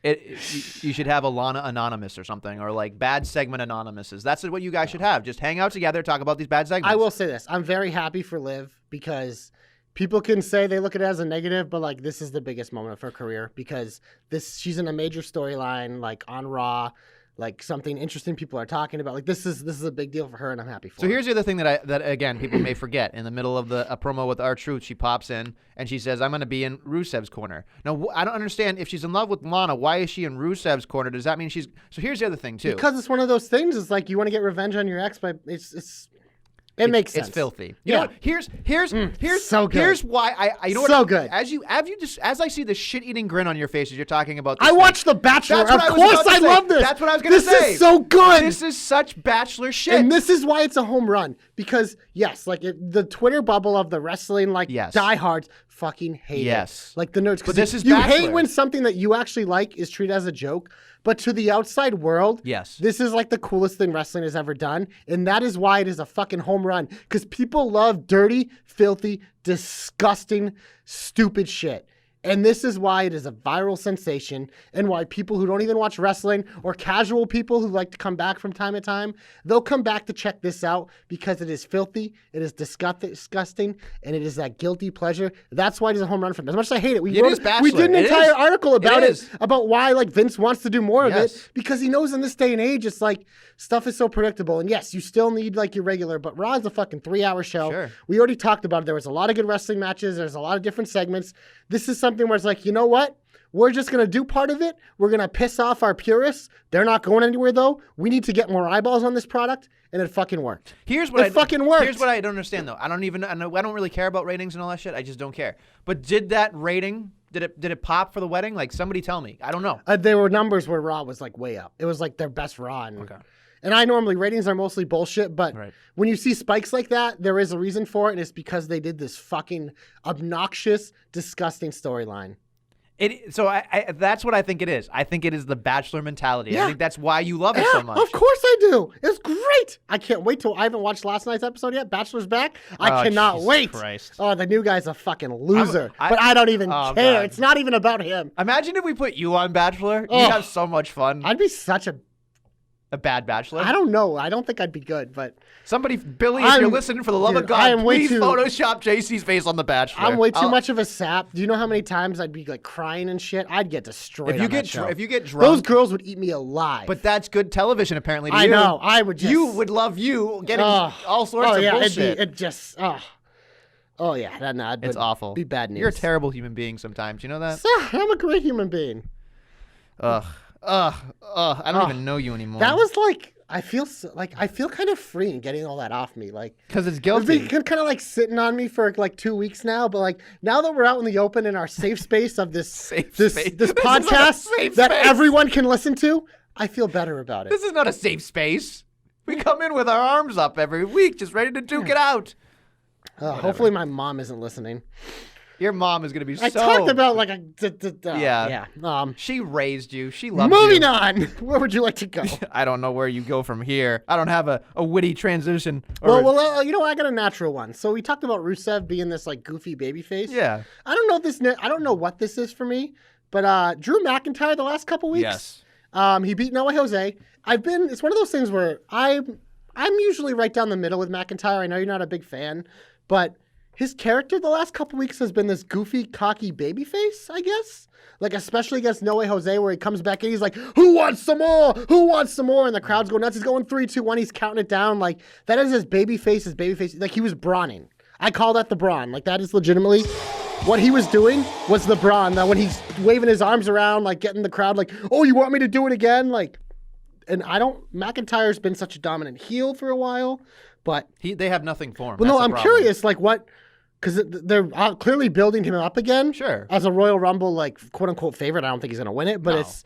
You should have Alana Anonymous or something, or like Bad Segment Anonymouses. That's what you guys should have. Just hang out together, talk about these bad segments. I will say this. I'm very happy for Liv because people can say they look at it as a negative, but like this is the biggest moment of her career because she's in a major storyline, like on Raw. like something interesting people are talking about. Like this is a big deal for her, and I'm happy for. So her. here's the other thing that again people may forget. In the middle of a promo with R-Truth, she pops in and she says, "I'm going to be in Rusev's corner." Now I don't understand, if she's in love with Lana, why is she in Rusev's corner? Does that mean she's? So here's the other thing too. Because it's one of those things. It's like you want to get revenge on your ex, but it makes sense. It's filthy. You know what? Here's so good. Here's why I you know so what? good. As I see the shit-eating grin on your face as you're talking about this I thing, watched The Bachelor. That's what Of I was course, about to I say. love this. That's what I was going to say. This is so good. This is such Bachelor shit. And this is why it's a home run. Because yes, like the Twitter bubble of the wrestling diehards fucking hate it. Like the nerds. But this is you Bachelor. hate when something that you actually like is treated as a joke. But to the outside world, this is like the coolest thing wrestling has ever done. And that is why it is a fucking home run. Because people love dirty, filthy, disgusting, stupid shit. And this is why it is a viral sensation, and why people who don't even watch wrestling, or casual people who like to come back from time to time, they'll come back to check this out because it is filthy, it is disgusting, and it is that guilty pleasure. That's why it is a home run for them. As much as I hate it, we did an entire article about it, about why like Vince wants to do more of it, because he knows in this day and age, it's like stuff is so predictable. And yes, you still need like your regular, but Raw is a fucking 3-hour show. Sure. We already talked about it. There was a lot of good wrestling matches. There's a lot of different segments. This is something where it's like, you know what? We're just going to do part of it. We're going to piss off our purists. They're not going anywhere, though. We need to get more eyeballs on this product, and it fucking worked. Here's what fucking worked. Here's what I don't understand, though. I don't really care about ratings and all that shit. I just don't care. But did that rating, did it pop for the wedding? Like, somebody tell me. I don't know. There were numbers where Raw was, like, way up. It was, like, their best Raw. And I normally, ratings are mostly bullshit, but when you see spikes like that, there is a reason for it, and it's because they did this fucking obnoxious, disgusting storyline. So that's what I think it is. I think it is the Bachelor mentality. Yeah. I think that's why you love it so much. Of course I do. It's great. I can't wait till I haven't watched last night's episode yet. Bachelor's back. I cannot wait. Christ. Oh, the new guy's a fucking loser. But I don't even care. God. It's not even about him. Imagine if we put you on Bachelor. You'd have so much fun. I'd be such a bad Bachelor? I don't know. I don't think I'd be good, but somebody, Billy, if you're listening, for the love of God, please Photoshop JC's face on the Bachelor. I'm way too much of a sap. Do you know how many times I'd be like crying and shit? I'd get destroyed. If you get drunk, those girls would eat me alive. But that's good television, apparently. To I you. know. I would just. You would love you getting all sorts of bullshit. It's awful. Be bad news. You're a terrible human being sometimes. You know that? I'm a great human being. I don't even know you anymore. That was like. I feel kind of free in getting all that off me, like because it's guilty. It's been kind of like sitting on me for like 2 weeks now, but like now that we're out in the open in our safe space of this podcast that everyone can listen to, I feel better about it. This is not a safe space. We come in with our arms up every week, just ready to duke it out. Hopefully, my mom isn't listening. Your mom is going to be I talked about like a... Yeah. She raised you. She loves you. Moving on. Where would you like to go? I don't know where you go from here. I don't have a witty transition. Well, you know, I got a natural one. So we talked about Rusev being this like goofy baby face. Yeah. I don't know what this is for me, but Drew McIntyre the last couple weeks. Yes. He beat Noah Jose. It's one of those things where I'm usually right down the middle with McIntyre. I know you're not a big fan, but his character the last couple weeks has been this goofy, cocky babyface, I guess. Like, especially against Noe Jose, where he comes back in, he's like, who wants some more? Who wants some more? And the crowd's going nuts. He's going 3, 2, 1. He's counting it down. Like, that is his babyface. Like, he was brawning. I call that the brawn. Like, that is legitimately what he was doing was the brawn. That when he's waving his arms around, like, getting the crowd, like, oh, you want me to do it again? Like, and McIntyre's been such a dominant heel for a while, but. They have nothing for him. Well, no, I'm curious, like, what. Because they're clearly building him up again. Sure. As a Royal Rumble, like, quote-unquote favorite. I don't think he's going to win it. But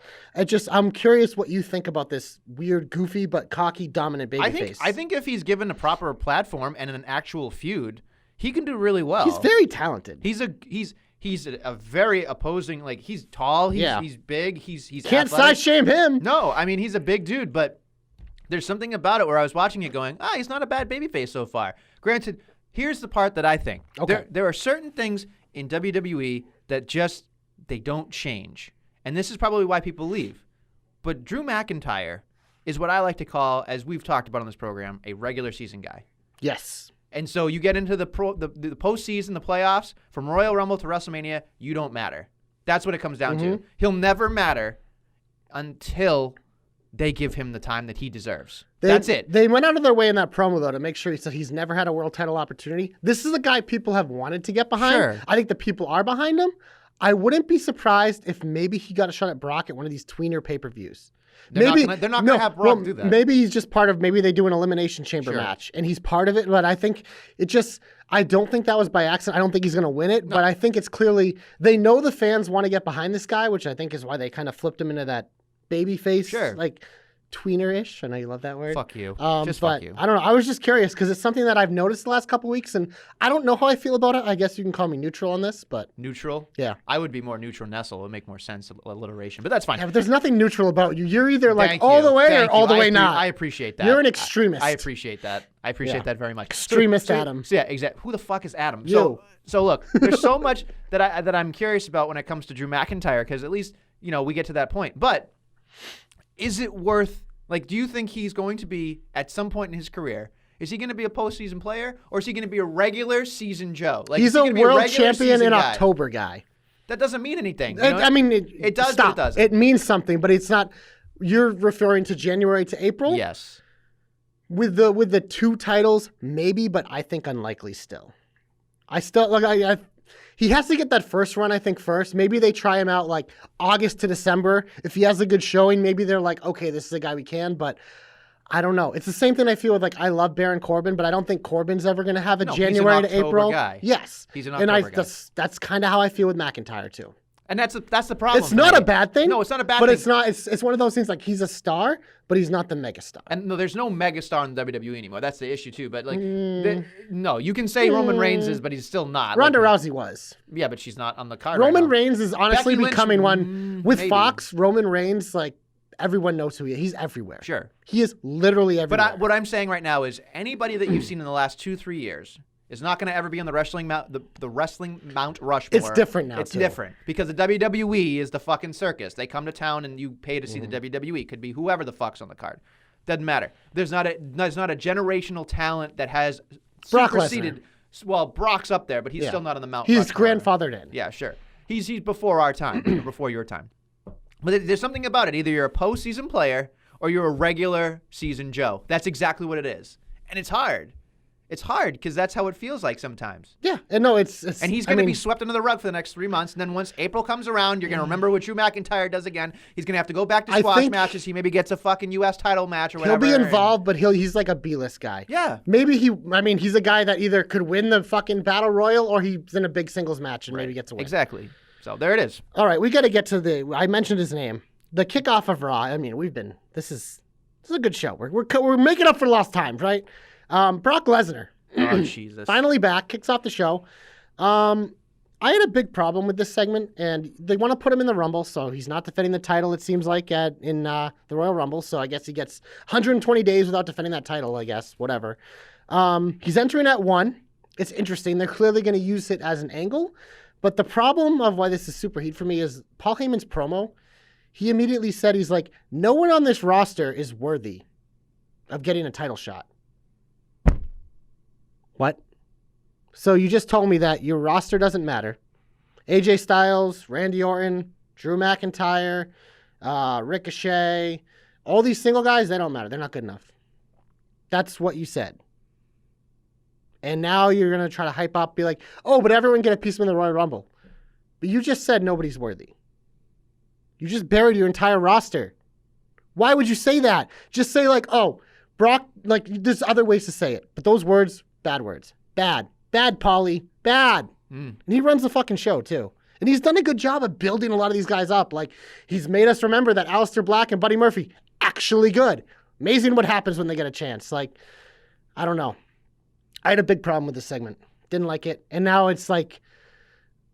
I'm curious what you think about this weird, goofy, but cocky, dominant babyface. I think if he's given a proper platform and an actual feud, he can do really well. He's very talented. He's a very opposing, like, he's tall, he's big, he's Can't athletic. size shame him. No, I mean, he's a big dude, but there's something about it where I was watching it going, he's not a bad babyface so far. Granted, here's the part that I think. Okay. There are certain things in WWE that just, they don't change. And this is probably why people leave. But Drew McIntyre is what I like to call, as we've talked about on this program, a regular season guy. Yes. And so you get into the postseason, the playoffs, from Royal Rumble to WrestleMania, you don't matter. That's what it comes down to. He'll never matter until they give him the time that he deserves. That's it. They went out of their way in that promo, though, to make sure he said he's never had a world title opportunity. This is a guy people have wanted to get behind. Sure. I think the people are behind him. I wouldn't be surprised if maybe he got a shot at Brock at one of these tweener pay-per-views. They're not gonna have Brock do that. Maybe he's just part of, maybe they do an Elimination Chamber match, and he's part of it, but I think I don't think that was by accident. I don't think he's going to win it, but I think it's clearly, they know the fans want to get behind this guy, which I think is why they kind of flipped him into that baby face, like tweener-ish. I know you love that word. Fuck you. Fuck you. I don't know. I was just curious because it's something that I've noticed the last couple weeks, and I don't know how I feel about it. I guess you can call me neutral on this, but neutral. Yeah, I would be more neutral. Nestle. It would make more sense. Alliteration, but that's fine. Yeah, but there's nothing neutral about you. You're either like all the way or all the way not. I appreciate that. You're an extremist. I appreciate that. I appreciate that very much. Extremist Adam. So yeah, exactly. Who the fuck is Adam? You. So look, there's so much that I'm curious about when it comes to Drew McIntyre, because at least we get to that point. But is it worth? Like, do you think he's going to be, at some point in his career, is he going to be a postseason player, or is he going to be a regular season Joe? Like, he's a world champion in October guy. That doesn't mean anything. I mean, it does, stop. but it doesn't. It means something, but it's not. You're referring to January to April? Yes. With the 2 titles, maybe, but I think unlikely still. He has to get that first run, I think, first. Maybe they try him out like August to December. If he has a good showing, maybe they're like, okay, this is a guy we can. But I don't know. It's the same thing I feel with, like, I love Baron Corbin, but I don't think Corbin's ever going to have a January to April guy. Yes. He's an October guy. That's kind of how I feel with McIntyre, too. And that's the problem. It's not a bad thing. No, it's not a bad thing. But it's not. It's one of those things like he's a star, but he's not the megastar. And no, there's no megastar in WWE anymore. That's the issue too. But like, no, you can say Roman Reigns is, but he's still not. Ronda Rousey was. Yeah, but she's not on the card. Roman right Reigns is honestly becoming one with maybe. Fox. Roman Reigns, like everyone knows who he is. He's everywhere. Sure, he is literally everywhere. But what I'm saying right now is anybody that you've seen in the last 2-3 years is not going to ever be on the wrestling Mount Rushmore. It's different now. It's different because the WWE is the fucking circus. They come to town and you pay to see the WWE. Could be whoever the fuck's on the card. Doesn't matter. There's not a generational talent that has superseded. Well, Brock's up there, but he's still not on the Mount. He's Rushmore. grandfathered in. Yeah, sure. He's before our time, or before your time. But there's something about it. Either you're a postseason player or you're a regular season Joe. That's exactly what it is, and it's hard. It's hard because that's how it feels like sometimes. Yeah, and no, it's and he's going to be swept under the rug for the next 3 months, and then once April comes around, you're going to remember what Drew McIntyre does again. He's going to have to go back to squash matches. He maybe gets a fucking U.S. title match or whatever. He'll be involved, but he's like a B-list guy. Yeah. Maybe he's a guy that either could win the fucking battle royal or he's in a big singles match and maybe gets a win. Exactly. So there it is. All right, we got to get to I mentioned his name. The kickoff of Raw. I mean, this is a good show. We're making up for lost time, right? Brock Lesnar. Oh, Jesus. Finally back, kicks off the show. I had a big problem with this segment, and they want to put him in the Rumble, so he's not defending the title, it seems like, in the Royal Rumble, so I guess he gets 120 days without defending that title, I guess, whatever. He's entering at 1. It's interesting. They're clearly going to use it as an angle, but the problem of why this is super heat for me is Paul Heyman's promo. He immediately said, he's like, no one on this roster is worthy of getting a title shot. What? So you just told me that your roster doesn't matter. AJ Styles, Randy Orton, Drew McIntyre, Ricochet, all these single guys, they don't matter. They're not good enough. That's what you said. And now you're going to try to hype up, be like, oh, but everyone get a piece of the Royal Rumble. But you just said nobody's worthy. You just buried your entire roster. Why would you say that? Just say like, oh, Brock, like there's other ways to say it. But those words, bad words. Bad. Bad, Paulie. Bad. And he runs the fucking show, too. And he's done a good job of building a lot of these guys up. Like, he's made us remember that Aleister Black and Buddy Murphy, actually good. Amazing what happens when they get a chance. Like, I don't know. I had a big problem with this segment. Didn't like it. And now it's like,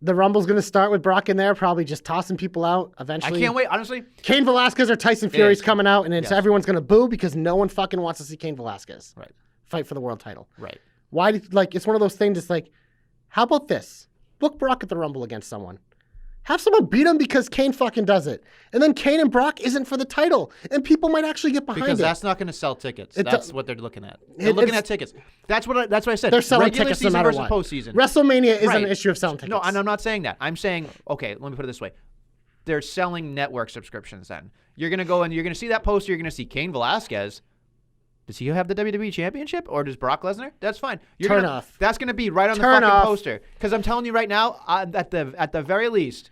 the Rumble's going to start with Brock in there, probably just tossing people out eventually. I can't wait, honestly. Cain Velasquez or Tyson Fury's coming out, and everyone's going to boo because no one fucking wants to see Cain Velasquez fight for the world title. Right. Why? Like, it's one of those things. It's like, how about this? Book Brock at the Rumble against someone. Have someone beat him because Cain fucking does it, and then Cain and Brock isn't for the title, and people might actually get behind it. Because that's not going to sell tickets. That's what they're looking at. They're looking at tickets. That's what I said. They're selling Regular tickets no season matter versus what. postseason. WrestleMania isn't an issue of selling tickets. No, and I'm not saying that. I'm saying, okay, let me put it this way. They're selling network subscriptions then. You're going to go and you're going to see that poster. You're going to see Cain Velasquez. Does he have the WWE Championship or does Brock Lesnar? That's fine. Turn off. That's going to be right on the Turn fucking off. poster. Because I'm telling you right now, at the very least,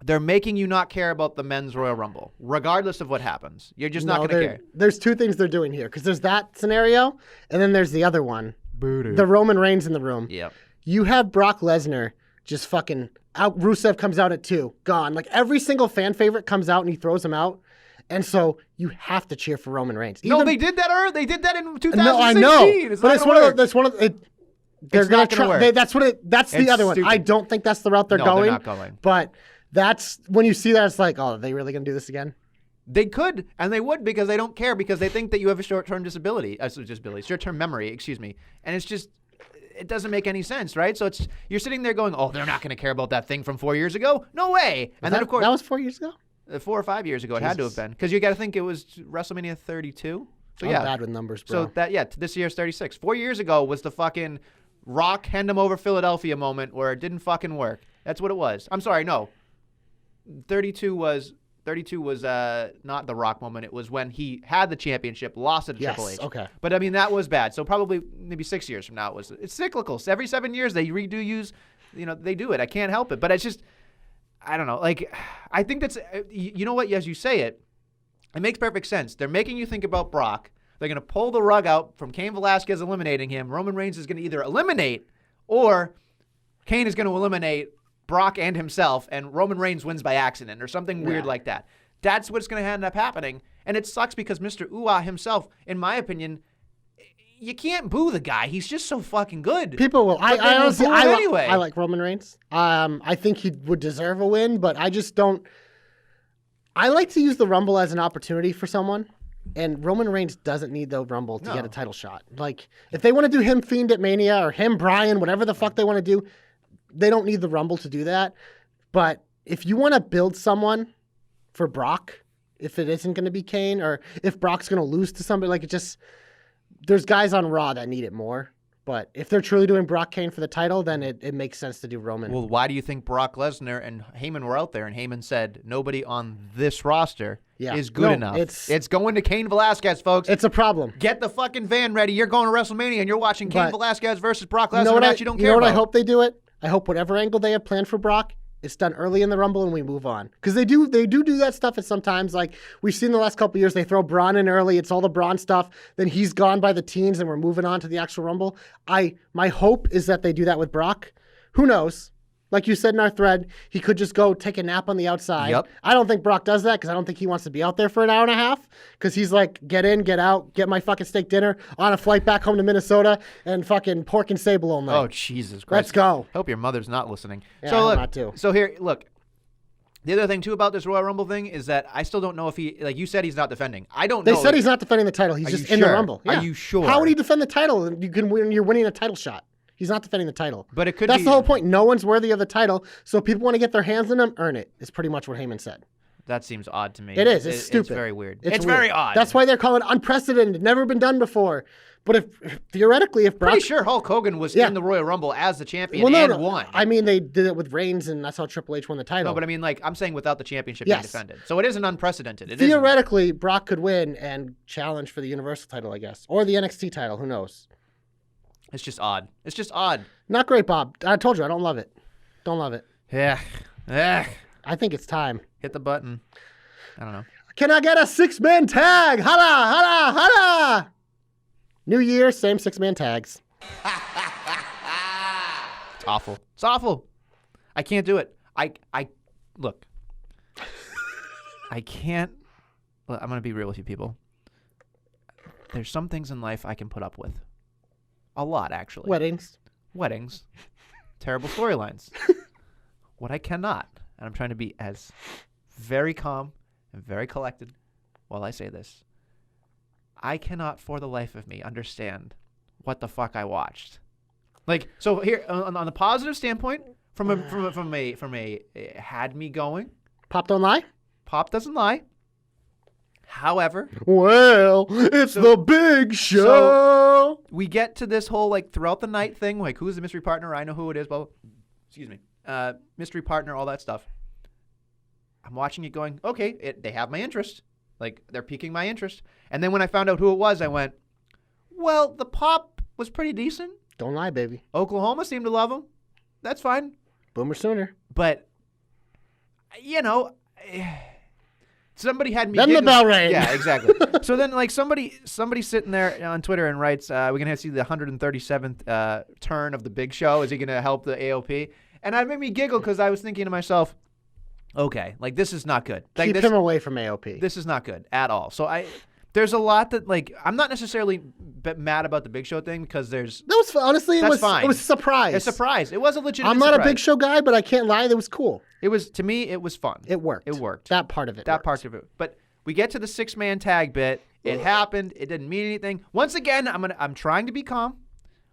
they're making you not care about the men's Royal Rumble, regardless of what happens. You're just not going to care. There's two things they're doing here, because there's that scenario, and then there's the other one. The Roman Reigns in the room. Yep. You have Brock Lesnar just fucking out. Rusev comes out at 2, gone. Like every single fan favorite comes out and he throws him out. And so you have to cheer for Roman Reigns. No, they did that earlier. They did that in 2016. No, I know. But it's one of the. they're going to try. That's the other one. Stupid. I don't think that's the route they're going. They're not going. But that's when you see that, it's like, oh, are they really going to do this again? They could, and they would, because they don't care, because they think that you have a short-term short-term memory, excuse me. And it's just, it doesn't make any sense, right? So you're sitting there going, oh, they're not going to care about that thing from 4 years ago? No way. Then, of course. That was 4 years ago? 4 or 5 years ago, it had to have been. Because you got to think it was WrestleMania 32. So, I'm bad with numbers, bro. So, this year's 36. 4 years ago was the fucking Rock hand him over Philadelphia moment where it didn't fucking work. That's what it was. I'm sorry, no. 32 was not the Rock moment. It was when he had the championship, lost it to Triple H. Okay. But I mean, that was bad. So probably maybe 6 years from now, it's cyclical. Every 7 years they they do it. I can't help it. But it's just, I don't know. Like, I think that's, you know what? As you say it, it makes perfect sense. They're making you think about Brock. They're going to pull the rug out from Cain Velasquez eliminating him. Roman Reigns is going to either eliminate or Cain is going to eliminate Brock and himself, and Roman Reigns wins by accident or something weird like that. That's what's going to end up happening. And it sucks because Mr. Ooh-Ah himself, in my opinion, you can't boo the guy. He's just so fucking good. People will. I honestly, anyway. I like Roman Reigns. I think he would deserve a win, but I just don't. I like to use the Rumble as an opportunity for someone, and Roman Reigns doesn't need the Rumble to get a title shot. Like, if they want to do him Fiend at Mania or him Bryan, whatever the fuck they want to do, they don't need the Rumble to do that. But if you want to build someone for Brock, if it isn't going to be Cain, or if Brock's going to lose to somebody, like, it just, there's guys on Raw that need it more. But if they're truly doing Brock Cain for the title, then it makes sense to do Roman. Well, why do you think Brock Lesnar and Heyman were out there, and Heyman said nobody on this roster is good enough? It's going to Cain Velasquez, folks. It's a problem. Get the fucking van ready. You're going to WrestleMania, and you're watching Cain Velasquez versus Brock Lesnar. You know what you don't care about. I hope they do it? I hope whatever angle they have planned for Brock, it's done early in the Rumble and we move on. Because they do that stuff at sometimes. Like, we've seen the last couple of years, they throw Braun in early. It's all the Braun stuff. Then he's gone by the teens and we're moving on to the actual Rumble. My hope is that they do that with Brock. Who knows? Like you said in our thread, he could just go take a nap on the outside. Yep. I don't think Brock does that because I don't think he wants to be out there for an hour and a half because he's like, get in, get out, get my fucking steak dinner on a flight back home to Minnesota and fucking pork and sable all night. Oh, Jesus Christ. Let's go. Hope your mother's not listening. Yeah, so, I'm not too. So here, look. The other thing, too, about this Royal Rumble thing is that I still don't know if he, like you said, he's not defending. I don't know. They said he's not defending the title. He's just in the Rumble. Yeah. Are you sure? How would he defend the title? You can win. You're winning a title shot. He's not defending the title. But it could That's be. the whole point. No one's worthy of the title, so if people want to get their hands on him, earn it. Is pretty much what Heyman said. That seems odd to me. It is. It's stupid. It's very weird. It's very weird. odd. That's why they're calling it unprecedented. Never been done before. But if theoretically, if Brock, pretty sure Hulk Hogan was in the Royal Rumble as the champion won. I mean, they did it with Reigns, and that's how Triple H won the title. No, but I mean, like, I'm saying without the championship being defended. So it isn't unprecedented. Theoretically, Brock could win and challenge for the Universal title, I guess, or the NXT title. Who knows? It's just odd. It's just odd. Not great, Bob. I told you, I don't love it. Don't love it. Yeah. I think it's time. Hit the button. I don't know. Can I get a 6-man tag? Holla, holla, holla! New year, same 6-man tags. It's awful. It's awful. I can't do it. Look. I can't. I'm going to be real with you people. There's some things in life I can put up with. A lot, actually. Weddings. Terrible storylines. What I cannot, and I'm trying to be as very calm and very collected while I say this, I cannot for the life of me understand what the fuck I watched. Like, so here on the positive standpoint, from a had me going. Pop don't lie. Pop doesn't lie. However, well, it's the big show. So we get to this whole like throughout the night thing, like who's the mystery partner? I know who it is. Well, excuse me, mystery partner, all that stuff. I'm watching it going, okay, they have my interest. Like, they're piquing my interest. And then when I found out who it was, I went, well, the pop was pretty decent. Don't lie, baby. Oklahoma seemed to love him. That's fine. Boomer Sooner. But, somebody had me Then the giggling. bell rang. Yeah, exactly. So then, like, somebody sitting there on Twitter and writes, we're going to see the 137th turn of the Big Show. Is he going to help the AOP? And it made me giggle because I was thinking to myself, okay, like, this is not good. Like, Keep him away from AOP. This is not good at all. So there's a lot that, like, I'm not necessarily mad about the Big Show thing because there's... That was, honestly, it was fine. It was a surprise. A surprise. It was a legitimate I'm not surprise. a Big Show guy, but I can't lie, that was cool. It was, to me, it was fun. It worked. It worked. That part of it worked. But we get to the 6-man tag bit. It happened. It didn't mean anything. Once again, I'm trying to be calm.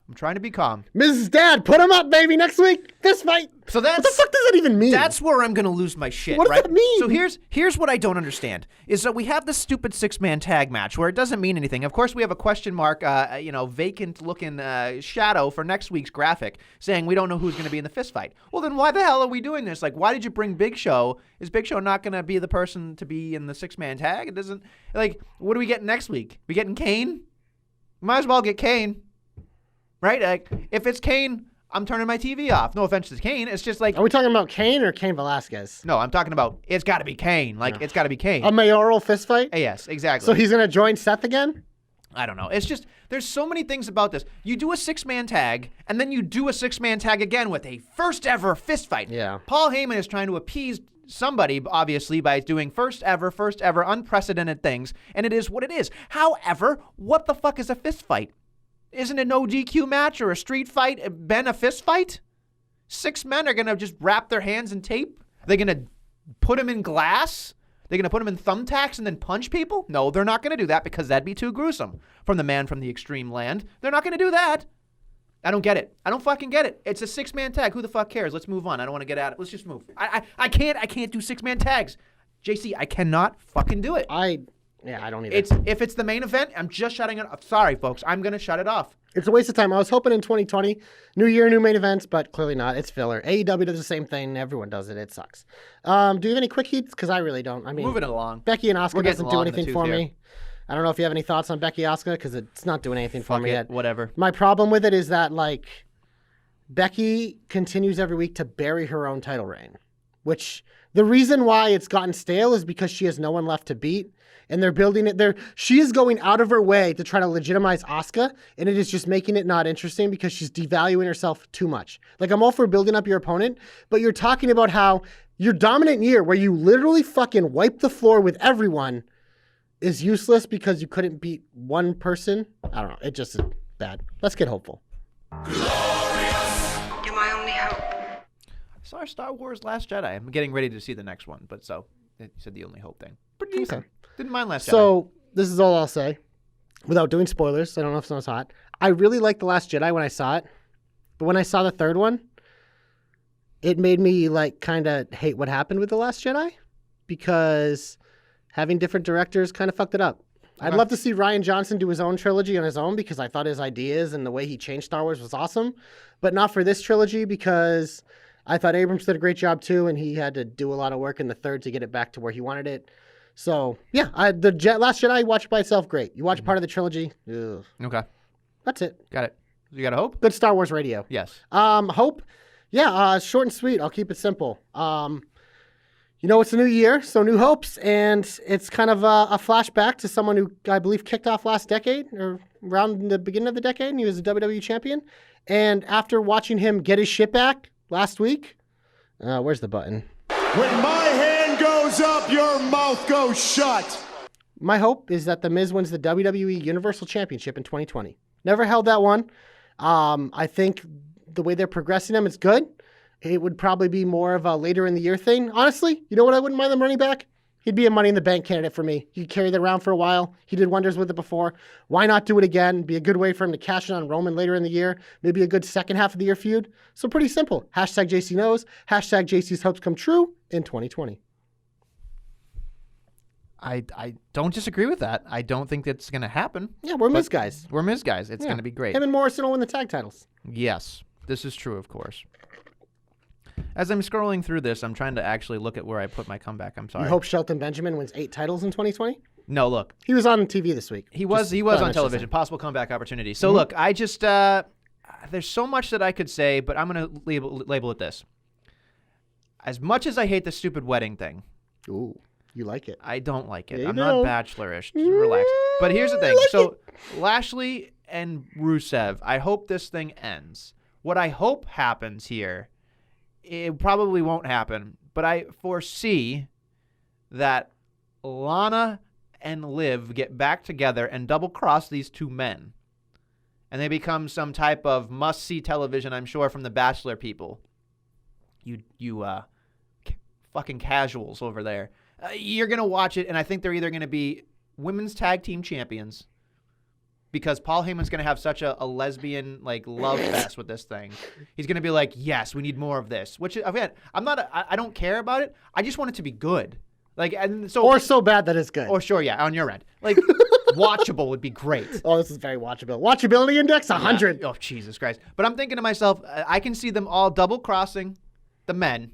Mrs. Dad, put him up, baby, next week. Fist fight. So what the fuck does that even mean? That's where I'm going to lose my shit, What does right? that mean? So here's what I don't understand is that we have this stupid 6-man tag match where it doesn't mean anything. Of course, we have a question mark, vacant looking shadow for next week's graphic saying we don't know who's going to be in the fist fight. Well, then why the hell are we doing this? Like, why did you bring Big Show? Is Big Show not going to be the person to be in the 6-man tag? It doesn't, like, what do we get next week? We getting Kane? Might as well get Kane. Right? Like, if it's Kane, I'm turning my TV off. No offense to Kane. It's just like... Are we talking about Kane or Cain Velasquez? No, I'm talking about it's got to be Kane. Like, it's got to be Kane. A mayoral fist fight? Yes, exactly. So he's going to join Seth again? I don't know. It's just, there's so many things about this. You do a 6-man tag, and then you do a 6-man tag again with a first ever fist fight. Yeah. Paul Heyman is trying to appease somebody, obviously, by doing first ever, unprecedented things, and it is what it is. However, what the fuck is a fist fight? Isn't a no DQ match or a street fight been a fist fight? 6 men are going to just wrap their hands in tape? They're going to put them in glass? They're going to put them in thumbtacks and then punch people? No, they're not going to do that because that'd be too gruesome. From the man from the extreme land. They're not going to do that. I don't get it. I don't fucking get it. It's a 6-man tag. Who the fuck cares? Let's move on. I don't want to get at it. Let's just move. I can't do 6-man tags. JC, I cannot fucking do it. I don't either. If it's the main event, I'm just shutting it off. Sorry, folks. I'm going to shut it off. It's a waste of time. I was hoping in 2020, new year, new main events, but clearly not. It's filler. AEW does the same thing. Everyone does it. It sucks. Do you have any quick heats? Because I really don't. I mean, moving along. Becky and Asuka doesn't do anything for here. me. I don't know if you have any thoughts on Becky Asuka because it's not doing anything for me yet. Whatever. My problem with it is that, like, Becky continues every week to bury her own title reign, which the reason why it's gotten stale is because she has no one left to beat. And they're building it there. She is going out of her way to try to legitimize Asuka, and it is just making it not interesting because she's devaluing herself too much. Like, I'm all for building up your opponent, but you're talking about how your dominant year, where you literally fucking wipe the floor with everyone, is useless because you couldn't beat one person. I don't know. It just is bad. Let's get hopeful. You're my only hope. I saw Star Wars Last Jedi. I'm getting ready to see the next one, but so you said the only hope thing. Pretty decent. Okay. Didn't mind Last Jedi. So this is all I'll say without doing spoilers. I don't know if someone's hot. I really liked The Last Jedi when I saw it, but when I saw the third one, it made me like kind of hate what happened with The Last Jedi because having different directors kind of fucked it up. I'd love to see Rian Johnson do his own trilogy on his own because I thought his ideas and the way he changed Star Wars was awesome, but not for this trilogy because I thought Abrams did a great job too, and he had to do a lot of work in the third to get it back to where he wanted it. So, yeah, the Last Jedi, you watch it by itself, great. You watch part of the trilogy, ugh. Okay. That's it. Got it. You got a hope? Good Star Wars radio. Yes. Hope? Yeah, short and sweet. I'll keep it simple. It's a new year, so new hopes, and it's kind of a flashback to someone who I believe kicked off last decade, or around the beginning of the decade, and he was a WWE champion. And after watching him get his shit back last week, where's the button? When my hand goes up, your mouth goes shut. My hope is that The Miz wins the WWE Universal Championship in 2020. Never held that one. I think the way they're progressing him, it's good. It would probably be more of a later in the year thing. Honestly, you know what I wouldn't mind them running back? He'd be a Money in the Bank candidate for me. He'd carry that around for a while. He did wonders with it before. Why not do it again? Be a good way for him to cash in on Roman later in the year. Maybe a good second half of the year feud. So pretty simple. Hashtag JC knows. Hashtag JC's hopes come true in 2020. I don't disagree with that. I don't think that's going to happen. Yeah, we're Miz guys. We're Miz guys. It's going to be great. Him and Morrison will win the tag titles. Yes, this is true, of course. As I'm scrolling through this, I'm trying to actually look at where I put my comeback. I'm sorry. You hope Shelton Benjamin wins 8 titles in 2020? No, look. He was on TV this week. He was on television. Possible comeback opportunity. So look, I just there's so much that I could say, but I'm going to label it this. As much as I hate the stupid wedding thing. Ooh, you like it. I don't like it. Yeah, I'm not bachelorish. Relax. But here's the thing. Lashley and Rusev, I hope this thing ends. What I hope happens here, it probably won't happen, but I foresee that Lana and Liv get back together and double-cross these two men. And they become some type of must-see television, I'm sure, from the Bachelor people. You fucking casuals over there. You're going to watch it, and I think they're either going to be women's tag team champions because Paul Heyman's going to have such a lesbian love fest with this thing. He's going to be like, yes, we need more of this. Which, again, I don't care about it. I just want it to be good. Or so bad that it's good. Or sure, yeah, on your end. Watchable would be great. Oh, this is very watchable. Watchability index, 100. Yeah. Oh, Jesus Christ. But I'm thinking to myself, I can see them all double-crossing the men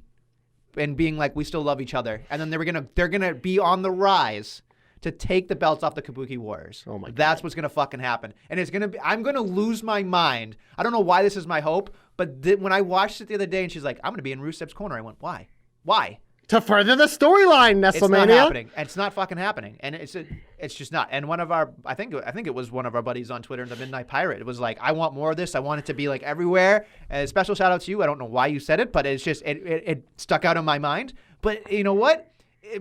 and being like, we still love each other. And then they're gonna be on the rise to take the belts off the Kabuki Warriors. Oh my God. That's what's gonna fucking happen. And I'm gonna lose my mind. I don't know why this is my hope, but when I watched it the other day and she's like, I'm gonna be in Rusev's corner, I went, why? Why? To further the storyline, Nestlemania. It's not happening. It's not fucking happening. And it's just not. And one of our, I think it was one of our buddies on Twitter, the Midnight Pirate. It was like, I want more of this. I want it to be everywhere. And special shout out to you. I don't know why you said it, but it's just, it stuck out in my mind. But you know what?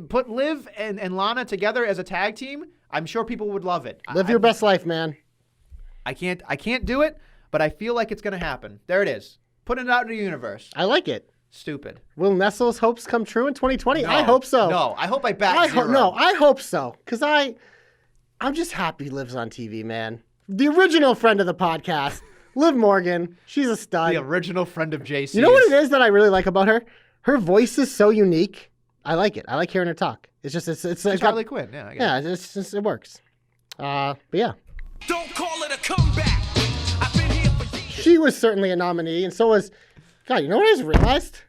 Put Liv and Lana together as a tag team. I'm sure people would love it. Live your best life, man. I can't do it, but I feel like it's going to happen. There it is. Putting it out in the universe. I like it. Stupid. Will Nestle's hopes come true in 2020? No, I hope so. No, I hope I back zero. No, I hope so. Because I'm just happy Liv's on TV, man. The original friend of the podcast, Liv Morgan. She's a stud. The original friend of JC. You know what it is that I really like about her? Her voice is so unique. I like it. I like hearing her talk. It's just, it's Harley Quinn. Yeah, I get it. It works. But yeah. Don't call it a comeback. I've been here for years. She was certainly a nominee, and so was... God, you know what I just realized?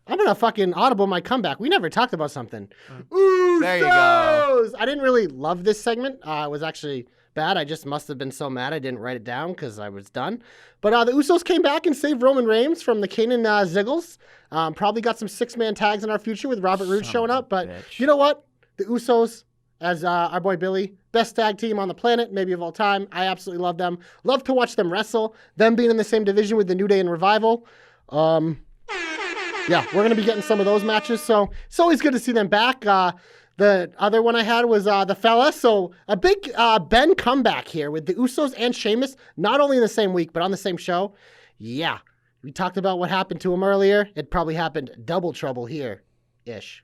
I'm going to fucking audible my comeback. We never talked about something. Usos! There you go. I didn't really love this segment. It was actually bad. I just must have been so mad I didn't write it down because I was done. But the Usos came back and saved Roman Reigns from the Kane and Ziggles. Probably got some 6-man tags in our future with Robert Roode showing up. But you know what? The Usos, as our boy Billy, best tag team on the planet, maybe of all time. I absolutely love them. Love to watch them wrestle. Them being in the same division with the New Day and Revival. Yeah, we're going to be getting some of those matches, so it's always good to see them back. The other one I had was the Fella, so a big Ben comeback here with the Usos and Sheamus, not only in the same week, but on the same show. Yeah, we talked about what happened to him earlier. It probably happened double trouble here. Ish.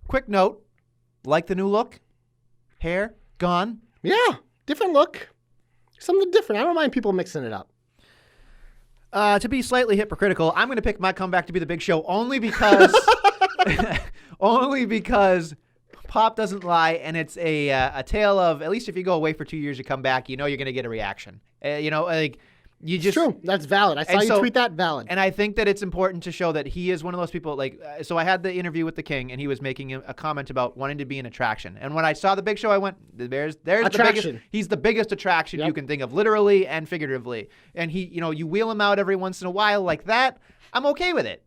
Quick note, like the new look? Hair? Gone? Yeah, different look. Something different. I don't mind people mixing it up. To be slightly hypocritical, I'm going to pick my comeback to be the Big Show only because Pop doesn't lie, and it's a tale of, at least if you go away for 2 years, you come back, you know you're going to get a reaction. You just, it's true. That's valid. I saw you tweet that. Valid. And I think that it's important to show that he is one of those people. So I had the interview with the King, and he was making a comment about wanting to be an attraction. And when I saw the Big Show, I went, "There's the biggest. He's the biggest attraction you can think of, literally and figuratively." And he, you wheel him out every once in a while like that. I'm okay with it.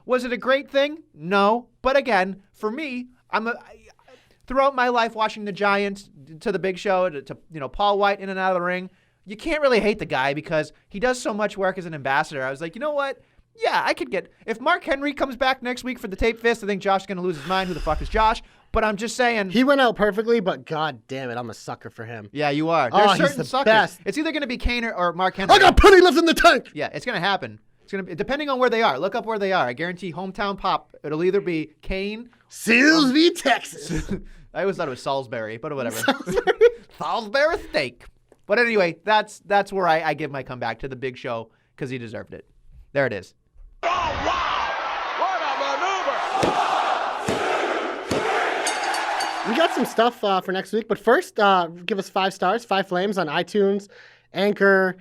Was it a great thing? No. But again, for me, throughout my life watching the Giant to the Big Show to Paul White in and out of the ring. You can't really hate the guy because he does so much work as an ambassador. I was like, you know what? Yeah, I could get... If Mark Henry comes back next week for the tape fist, I think Josh is going to lose his mind. Who the fuck is Josh? But I'm just saying... He went out perfectly, but god damn it, I'm a sucker for him. Yeah, you are. There's certain he's the suckers. Best. It's either going to be Kane or Mark Henry. I got penny left in the tank! Yeah, it's going to happen. It's going to be... Depending on where they are. Look up where they are. I guarantee hometown Pop, it'll either be Kane... Silsby, Texas. I always thought it was Salisbury, but whatever. Salisbury steak. But anyway, that's where I give my comeback to the Big Show because he deserved it. There it is. Oh, wow! What a maneuver! We got some stuff for next week, but first, give us 5 stars, 5 flames on iTunes, Anchor,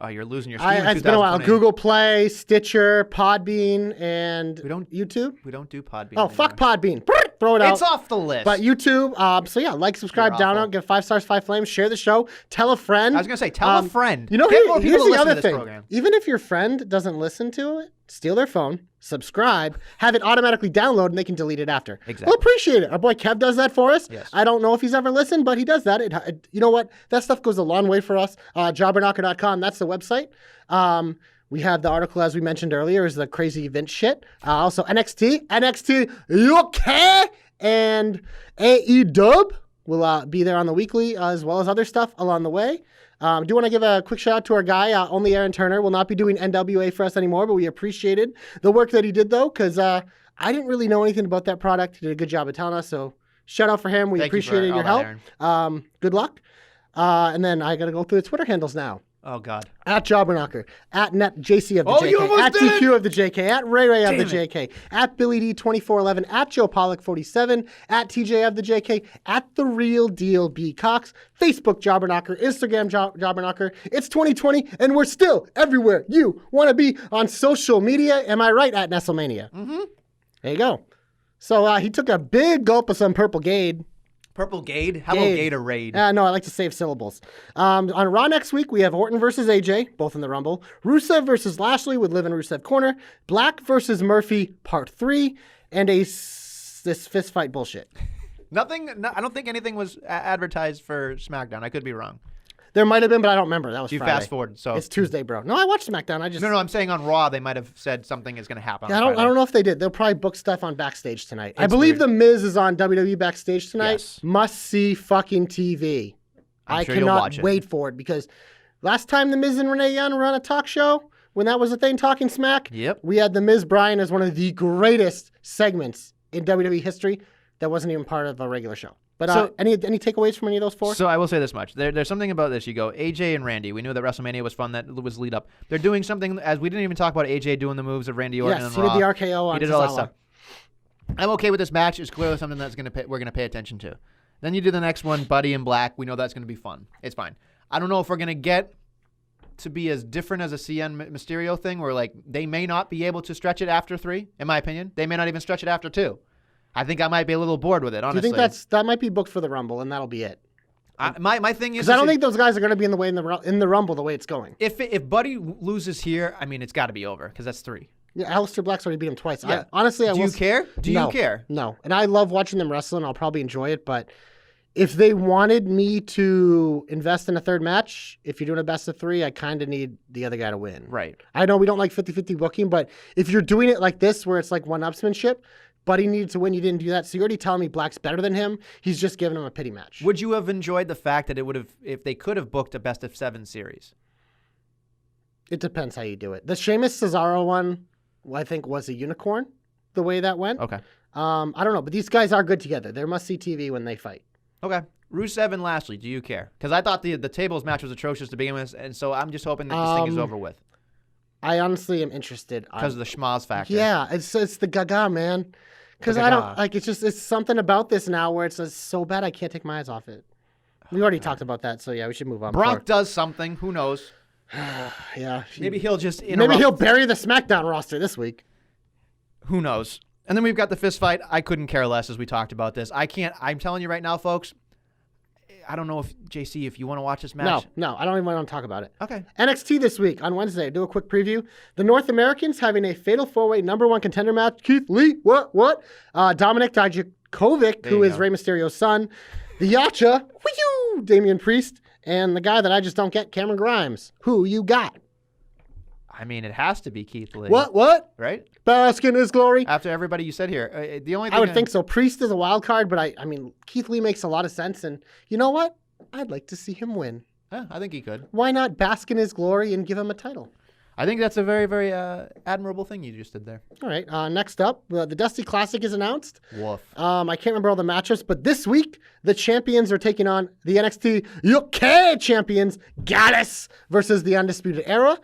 Oh, you're losing your steam in It's been a while. 2020. Google Play, Stitcher, Podbean, and YouTube. We don't do Podbean Oh, anymore. fuck Podbean. Throw it out. It's off the list. But YouTube, so yeah, like, subscribe, You're download, awful. give 5 stars, 5 flames, share the show, tell a friend. I was going to say, tell a friend. You know, Get more here's people to the listen other to this thing. program. Even if your friend doesn't listen to it, steal their phone, subscribe, have it automatically download, and they can delete it after. Exactly. We'll appreciate it. Our boy Kev does that for us. Yes. I don't know if he's ever listened, but he does that. You know what? That stuff goes a long way for us. Jobberknocker.com, that's the website. We have the article, as we mentioned earlier, is the crazy Vince shit. Also, NXT UK, and AEW will be there on the weekly, as well as other stuff along the way. Do want to give a quick shout out to our guy, Only Aaron Turner. Will not be doing NWA for us anymore, but we appreciated the work that he did, though, because I didn't really know anything about that product. He did a good job of telling us, so shout out for him. We Thank you for appreciated your all help. that, Good luck. And then I got to go through the Twitter handles now. Oh, God. At Jobberknocker, at JC of the Oh, you JK, almost at did! TQ of the JK, at Ray of the Damn it. JK, at Billy D2411, at Joe Pollock 47, at TJ of the JK, at The Real Deal B Cox, Facebook Jobberknocker, Instagram Jobberknocker. It's 2020 and we're still everywhere you want to be on social media. Am I right, at Nestlemania? Mm-hmm. There you go. So he took a big gulp of some Purple Gade. Purple Gade? How about Gatorade? No, I like to save syllables. On Raw next week, we have Orton versus AJ, both in the Rumble. Rusev versus Lashley with Liv in Rusev Corner. Black versus Murphy, Part 3. And this fist fight bullshit. I don't think anything was advertised for SmackDown. I could be wrong. There might have been, but I don't remember. That was You Friday. fast forward, so It's Tuesday, bro. No, I watched SmackDown. No, I'm saying on Raw they might have said something is going to happen. Yeah, on I Friday. don't know if they did. They'll probably book stuff on Backstage tonight. I It's believe weird. The Miz is on WWE Backstage tonight. Yes. Must see fucking TV. I'm I sure you'll cannot watch it. wait for it because last time The Miz and Renee Young were on a talk show, when that was a thing, Talking Smack, Yep. we had The Miz Bryan as one of the greatest segments in WWE history that wasn't even part of a regular show. But So- any takeaways from any of those four? So I will say this much. There's something about this. You go, AJ and Randy. We knew that WrestleMania was fun. That was lead up. They're doing something, as we didn't even talk about AJ doing the moves of Randy Orton yes, and he Raw. did the RKO on He did all that Tozawa. stuff. I'm okay with this match. It's clearly something that's we're gonna pay attention to. Then you do the next one, Buddy in Black. We know that's gonna be fun. It's fine. I don't know if we're gonna get to be as different as a CN Mysterio thing, where like they may not be able to stretch it after 3. In my opinion, they may not even stretch it after 2. I think I might be a little bored with it. Do you Honestly, think that might be booked for the Rumble and that'll be it? my thing is Because I don't think those guys are going to be in the Rumble the way it's going. if Buddy loses here, I mean it's got to be over because that's 3. Yeah, Aleister Black's already beat him twice. Yeah. Honestly, I Do will. you care? Do No, you care? No. And I love watching them wrestle, and I'll probably enjoy it. But if they wanted me to invest in a third match, if you're doing a best of 3, I kind of need the other guy to win. Right. I know we don't like 50-50 booking, but if you're doing it like this, where it's like one-upsmanship, Buddy needed to win, you didn't do that. So you're already telling me Black's better than him. He's just giving him a pity match. Would you have enjoyed the fact that it would have, if they could have booked a best of 7 series? It depends how you do it. The Sheamus Cesaro one, I think, was a unicorn, the way that went. Okay. I don't know, but these guys are good together. They must see TV when they fight. Okay. Rusev and Lashley, do you care? Because I thought the tables match was atrocious to begin with, and so I'm just hoping that this thing is over with. I honestly am interested. Because of the schmaz factor. Yeah, it's the gaga, man. Because The I don't gaga. like it's something about this now where it's so bad I can't take my eyes off it. We already talked about that, so yeah, we should move on. Brock does something. Who knows? Yeah, Maybe he'll just maybe interrupt. he'll bury the SmackDown roster this week. Who knows? And then we've got the fist fight. I couldn't care less as we talked about this. I'm telling you right now, folks, I don't know if, JC, if you want to watch this match. No, I don't even want to talk about it. Okay. NXT this week on Wednesday. Do a quick preview. The North Americans having a fatal 4-way #1 contender match. Keith Lee, what? Dominic Dijakovic, who you is go. Rey Mysterio's son. The Yacha, Damian Priest, and the guy that I just don't get, Cameron Grimes. Who you got? I mean, it has to be Keith Lee. What? Right? Bask in his glory. After everybody you said here. The only thing I would think so. Priest is a wild card, but I mean, Keith Lee makes a lot of sense. And you know what? I'd like to see him win. Yeah, I think he could. Why not bask in his glory and give him a title? I think that's a very, very admirable thing you just did there. All right. Next up, the Dusty Classic is announced. Woof. I can't remember all the matchups, but this week the champions are taking on the NXT UK champions, Gallus, versus the Undisputed Era.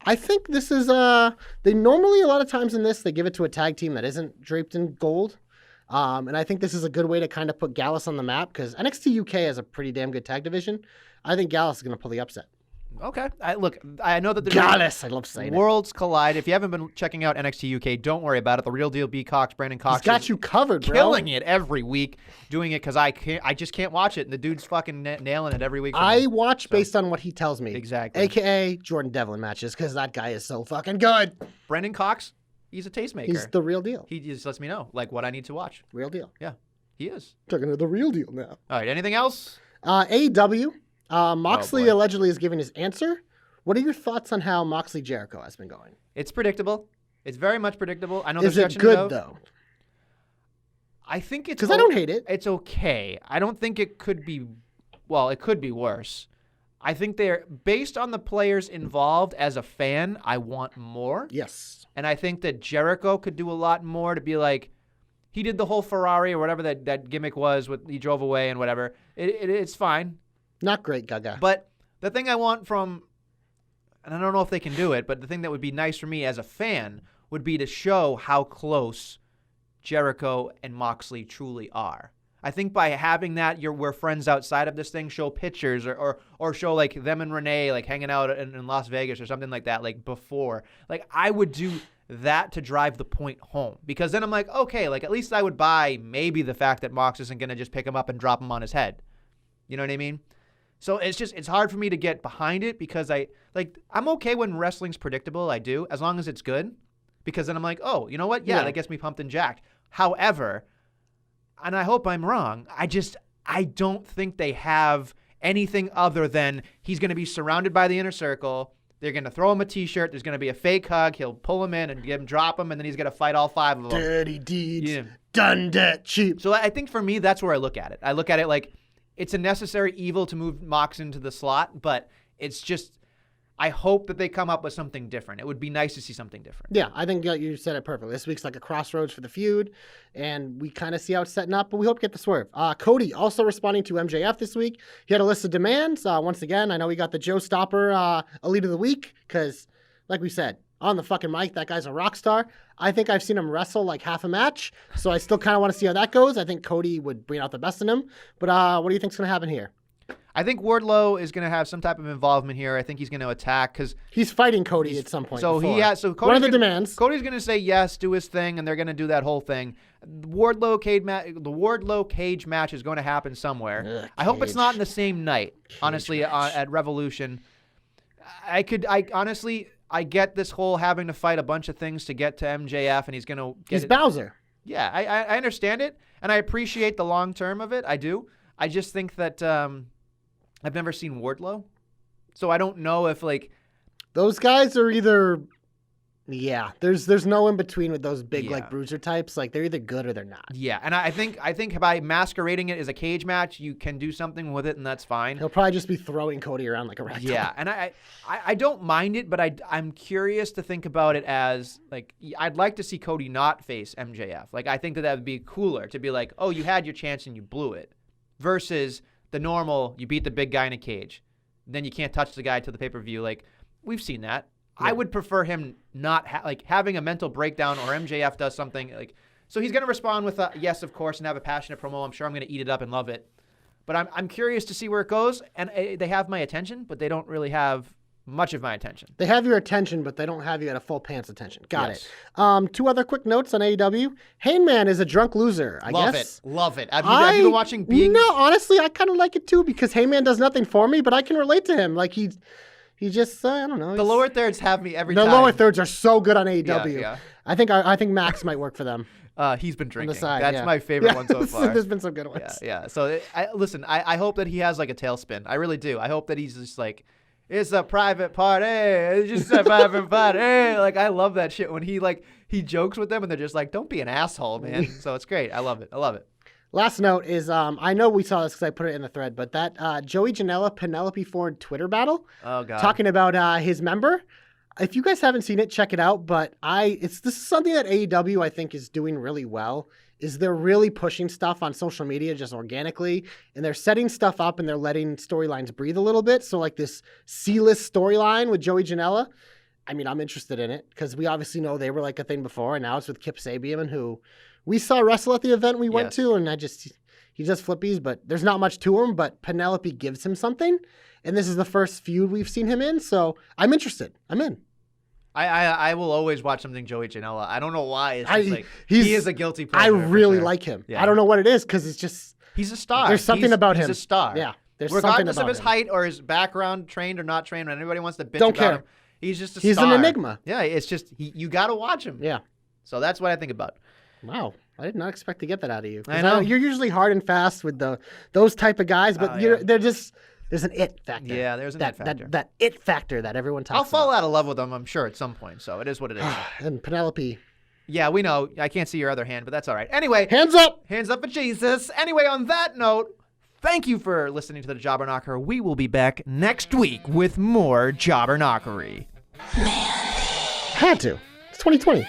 I think this is they normally a lot of times in this they give it to a tag team that isn't draped in gold. And I think this is a good way to kind of put Gallus on the map because NXT UK has a pretty damn good tag division. I think Gallus is going to pull the upset. Okay. Look, I know that the Goddess, I love saying worlds collide. If you haven't been checking out NXT UK, don't worry about it. The Real Deal B. Cox, Brandon Cox, He's got you covered, bro. killing it every week, doing it because I just can't watch it, and the dude's fucking nailing it every week. I watch based on what he tells me. Exactly. AKA Jordan Devlin matches, because that guy is so fucking good. Brandon Cox, he's a tastemaker. He's the real deal. He just lets me know like what I need to watch. Real deal. Yeah, he is. Talking to the real deal now. All right. Anything else? AEW. Moxley boy. allegedly is giving his answer. What are your thoughts on how Moxley Jericho has been going? It's predictable. It's very much predictable. I know. Is they're it stretching good out. though? I think it's Because I don't hate it. It's okay. I don't think it could be. Well, it could be worse. I think they're based on the players involved. As a fan, I want more. Yes. And I think that Jericho could do a lot more to be like, he did the whole Ferrari or whatever that gimmick was. With he drove away and whatever. It's fine. Not great, Gaga. But the thing I want from, and I don't know if they can do it, but the thing that would be nice for me as a fan would be to show how close Jericho and Moxley truly are. I think by having that, we're friends outside of this thing, show pictures or show like them and Renee like hanging out in Las Vegas or something like that, like before. Like I would do that to drive the point home, because then I'm like, okay, like at least I would buy maybe the fact that Mox isn't going to just pick him up and drop him on his head. You know what I mean? So it's hard for me to get behind it, because I'm okay when wrestling's predictable. I do, as long as it's good, because then I'm like, oh, you know what? Yeah, that gets me pumped and jacked. However, and I hope I'm wrong, I don't think they have anything other than he's going to be surrounded by the inner circle. They're going to throw him a T-shirt. There's going to be a fake hug. He'll pull him in and drop him, and then he's going to fight all five of them. Dirty deeds. Yeah. Done that cheap. So I think for me, that's where I look at it. I look at it like it's a necessary evil to move Mox into the slot, but it's just, I hope that they come up with something different. It would be nice to see something different. Yeah, I think you said it perfectly. This week's like a crossroads for the feud, and we kind of see how it's setting up, but we hope to get the swerve. Cody also responding to MJF this week. He had a list of demands. Once again, I know we got the Joe Stopper Elite of the Week, because, like we said, on the fucking mic, that guy's a rock star. I think I've seen him wrestle like half a match, so I still kind of want to see how that goes. I think Cody would bring out the best in him. But what do you think's going to happen here? I think Wardlow is going to have some type of involvement here. I think he's going to attack because he's fighting Cody at some point. So before. he has. So what are the demands? Cody's going to say yes, do his thing, and they're going to do that whole thing. The Wardlow cage match is going to happen somewhere. Ugh, I hope it's cage. not in the same night. Honestly, match. at Revolution, I get this whole having to fight a bunch of things to get to MJF, and he's going to get He's Bowser. Yeah, I understand it, and I appreciate the long term of it. I do. I just think that I've never seen Wardlow, so I don't know if like those guys are either. Yeah, there's no in between with those big like bruiser types. Like they're either good or they're not. Yeah, and I think by masquerading it as a cage match, you can do something with it, and that's fine. He'll probably just be throwing Cody around like a rag doll. Yeah, and I don't mind it, but I'm curious to think about it as like I'd like to see Cody not face MJF. Like I think that would be cooler to be like, oh, you had your chance and you blew it, versus the normal you beat the big guy in a cage, then you can't touch the guy till the pay-per-view. Like we've seen that. Yeah. I would prefer him not having a mental breakdown, or MJF does something like. So he's going to respond with a yes, of course, and have a passionate promo. I'm sure I'm going to eat it up and love it. But I'm curious to see where it goes. And they have my attention, but they don't really have much of my attention. They have your attention, but they don't have you at a full pants attention. Got Yes. it. 2 other quick notes on AEW. Hangman is a drunk loser, I guess. Love it. Have you been watching Being? No, honestly, I kind of like it too, because Hangman does nothing for me, but I can relate to him. Like he just, I don't know. The lower thirds have me every time. The lower thirds are so good on AEW. Yeah. I think Max might work for them. He's been drinking. On the side, That's my favorite one so far. There's been some good ones. Yeah. So I hope that he has like a tailspin. I really do. I hope that he's just like, it's a private party. It's just a private party. Like I love that shit when he jokes with them and they're just like, don't be an asshole, man. So it's great. I love it. Last note is, I know we saw this because I put it in the thread, but that Joey Janela Penelope Ford Twitter battle, oh god, talking about his member. If you guys haven't seen it, check it out. But this is something that AEW I think is doing really well. Is they're really pushing stuff on social media just organically, and they're setting stuff up and they're letting storylines breathe a little bit. So like this C-list storyline with Joey Janela, I mean, I'm interested in it because we obviously know they were like a thing before, and now it's with Kip Sabian, who we saw wrestle at the event we went to, and He does flippies, but there's not much to him. But Penelope gives him something, and this is the first feud we've seen him in. So I'm interested. I'm in. I will always watch something Joey Janela. I don't know why. It's just he is a guilty I pleasure. really like him. Yeah. I don't know what it is because it's just he's a star. There's something about him. He's a star. Yeah. There's regardless something of about his him. height or his background, trained or not trained, when anybody wants to bitch Don't about care. him, he's just a He's star. an enigma. Yeah, it's just you got to watch him. Yeah. So that's what I think about. Wow. I did not expect to get that out of you. 'Cause I know. You're usually hard and fast with those type of guys, but they're just there's an it factor. Yeah, there's an it factor. That it factor that everyone talks I'll fall about. out of love with him, I'm sure, at some point. So it is what it is. And Penelope. Yeah, we know. I can't see your other hand, but that's all right. Anyway, Hands up! hands up for Jesus. Anyway, on that note, thank you for listening to the Jobber Knocker. We will be back next week with more Jobber Knockery. Had to. It's 2020.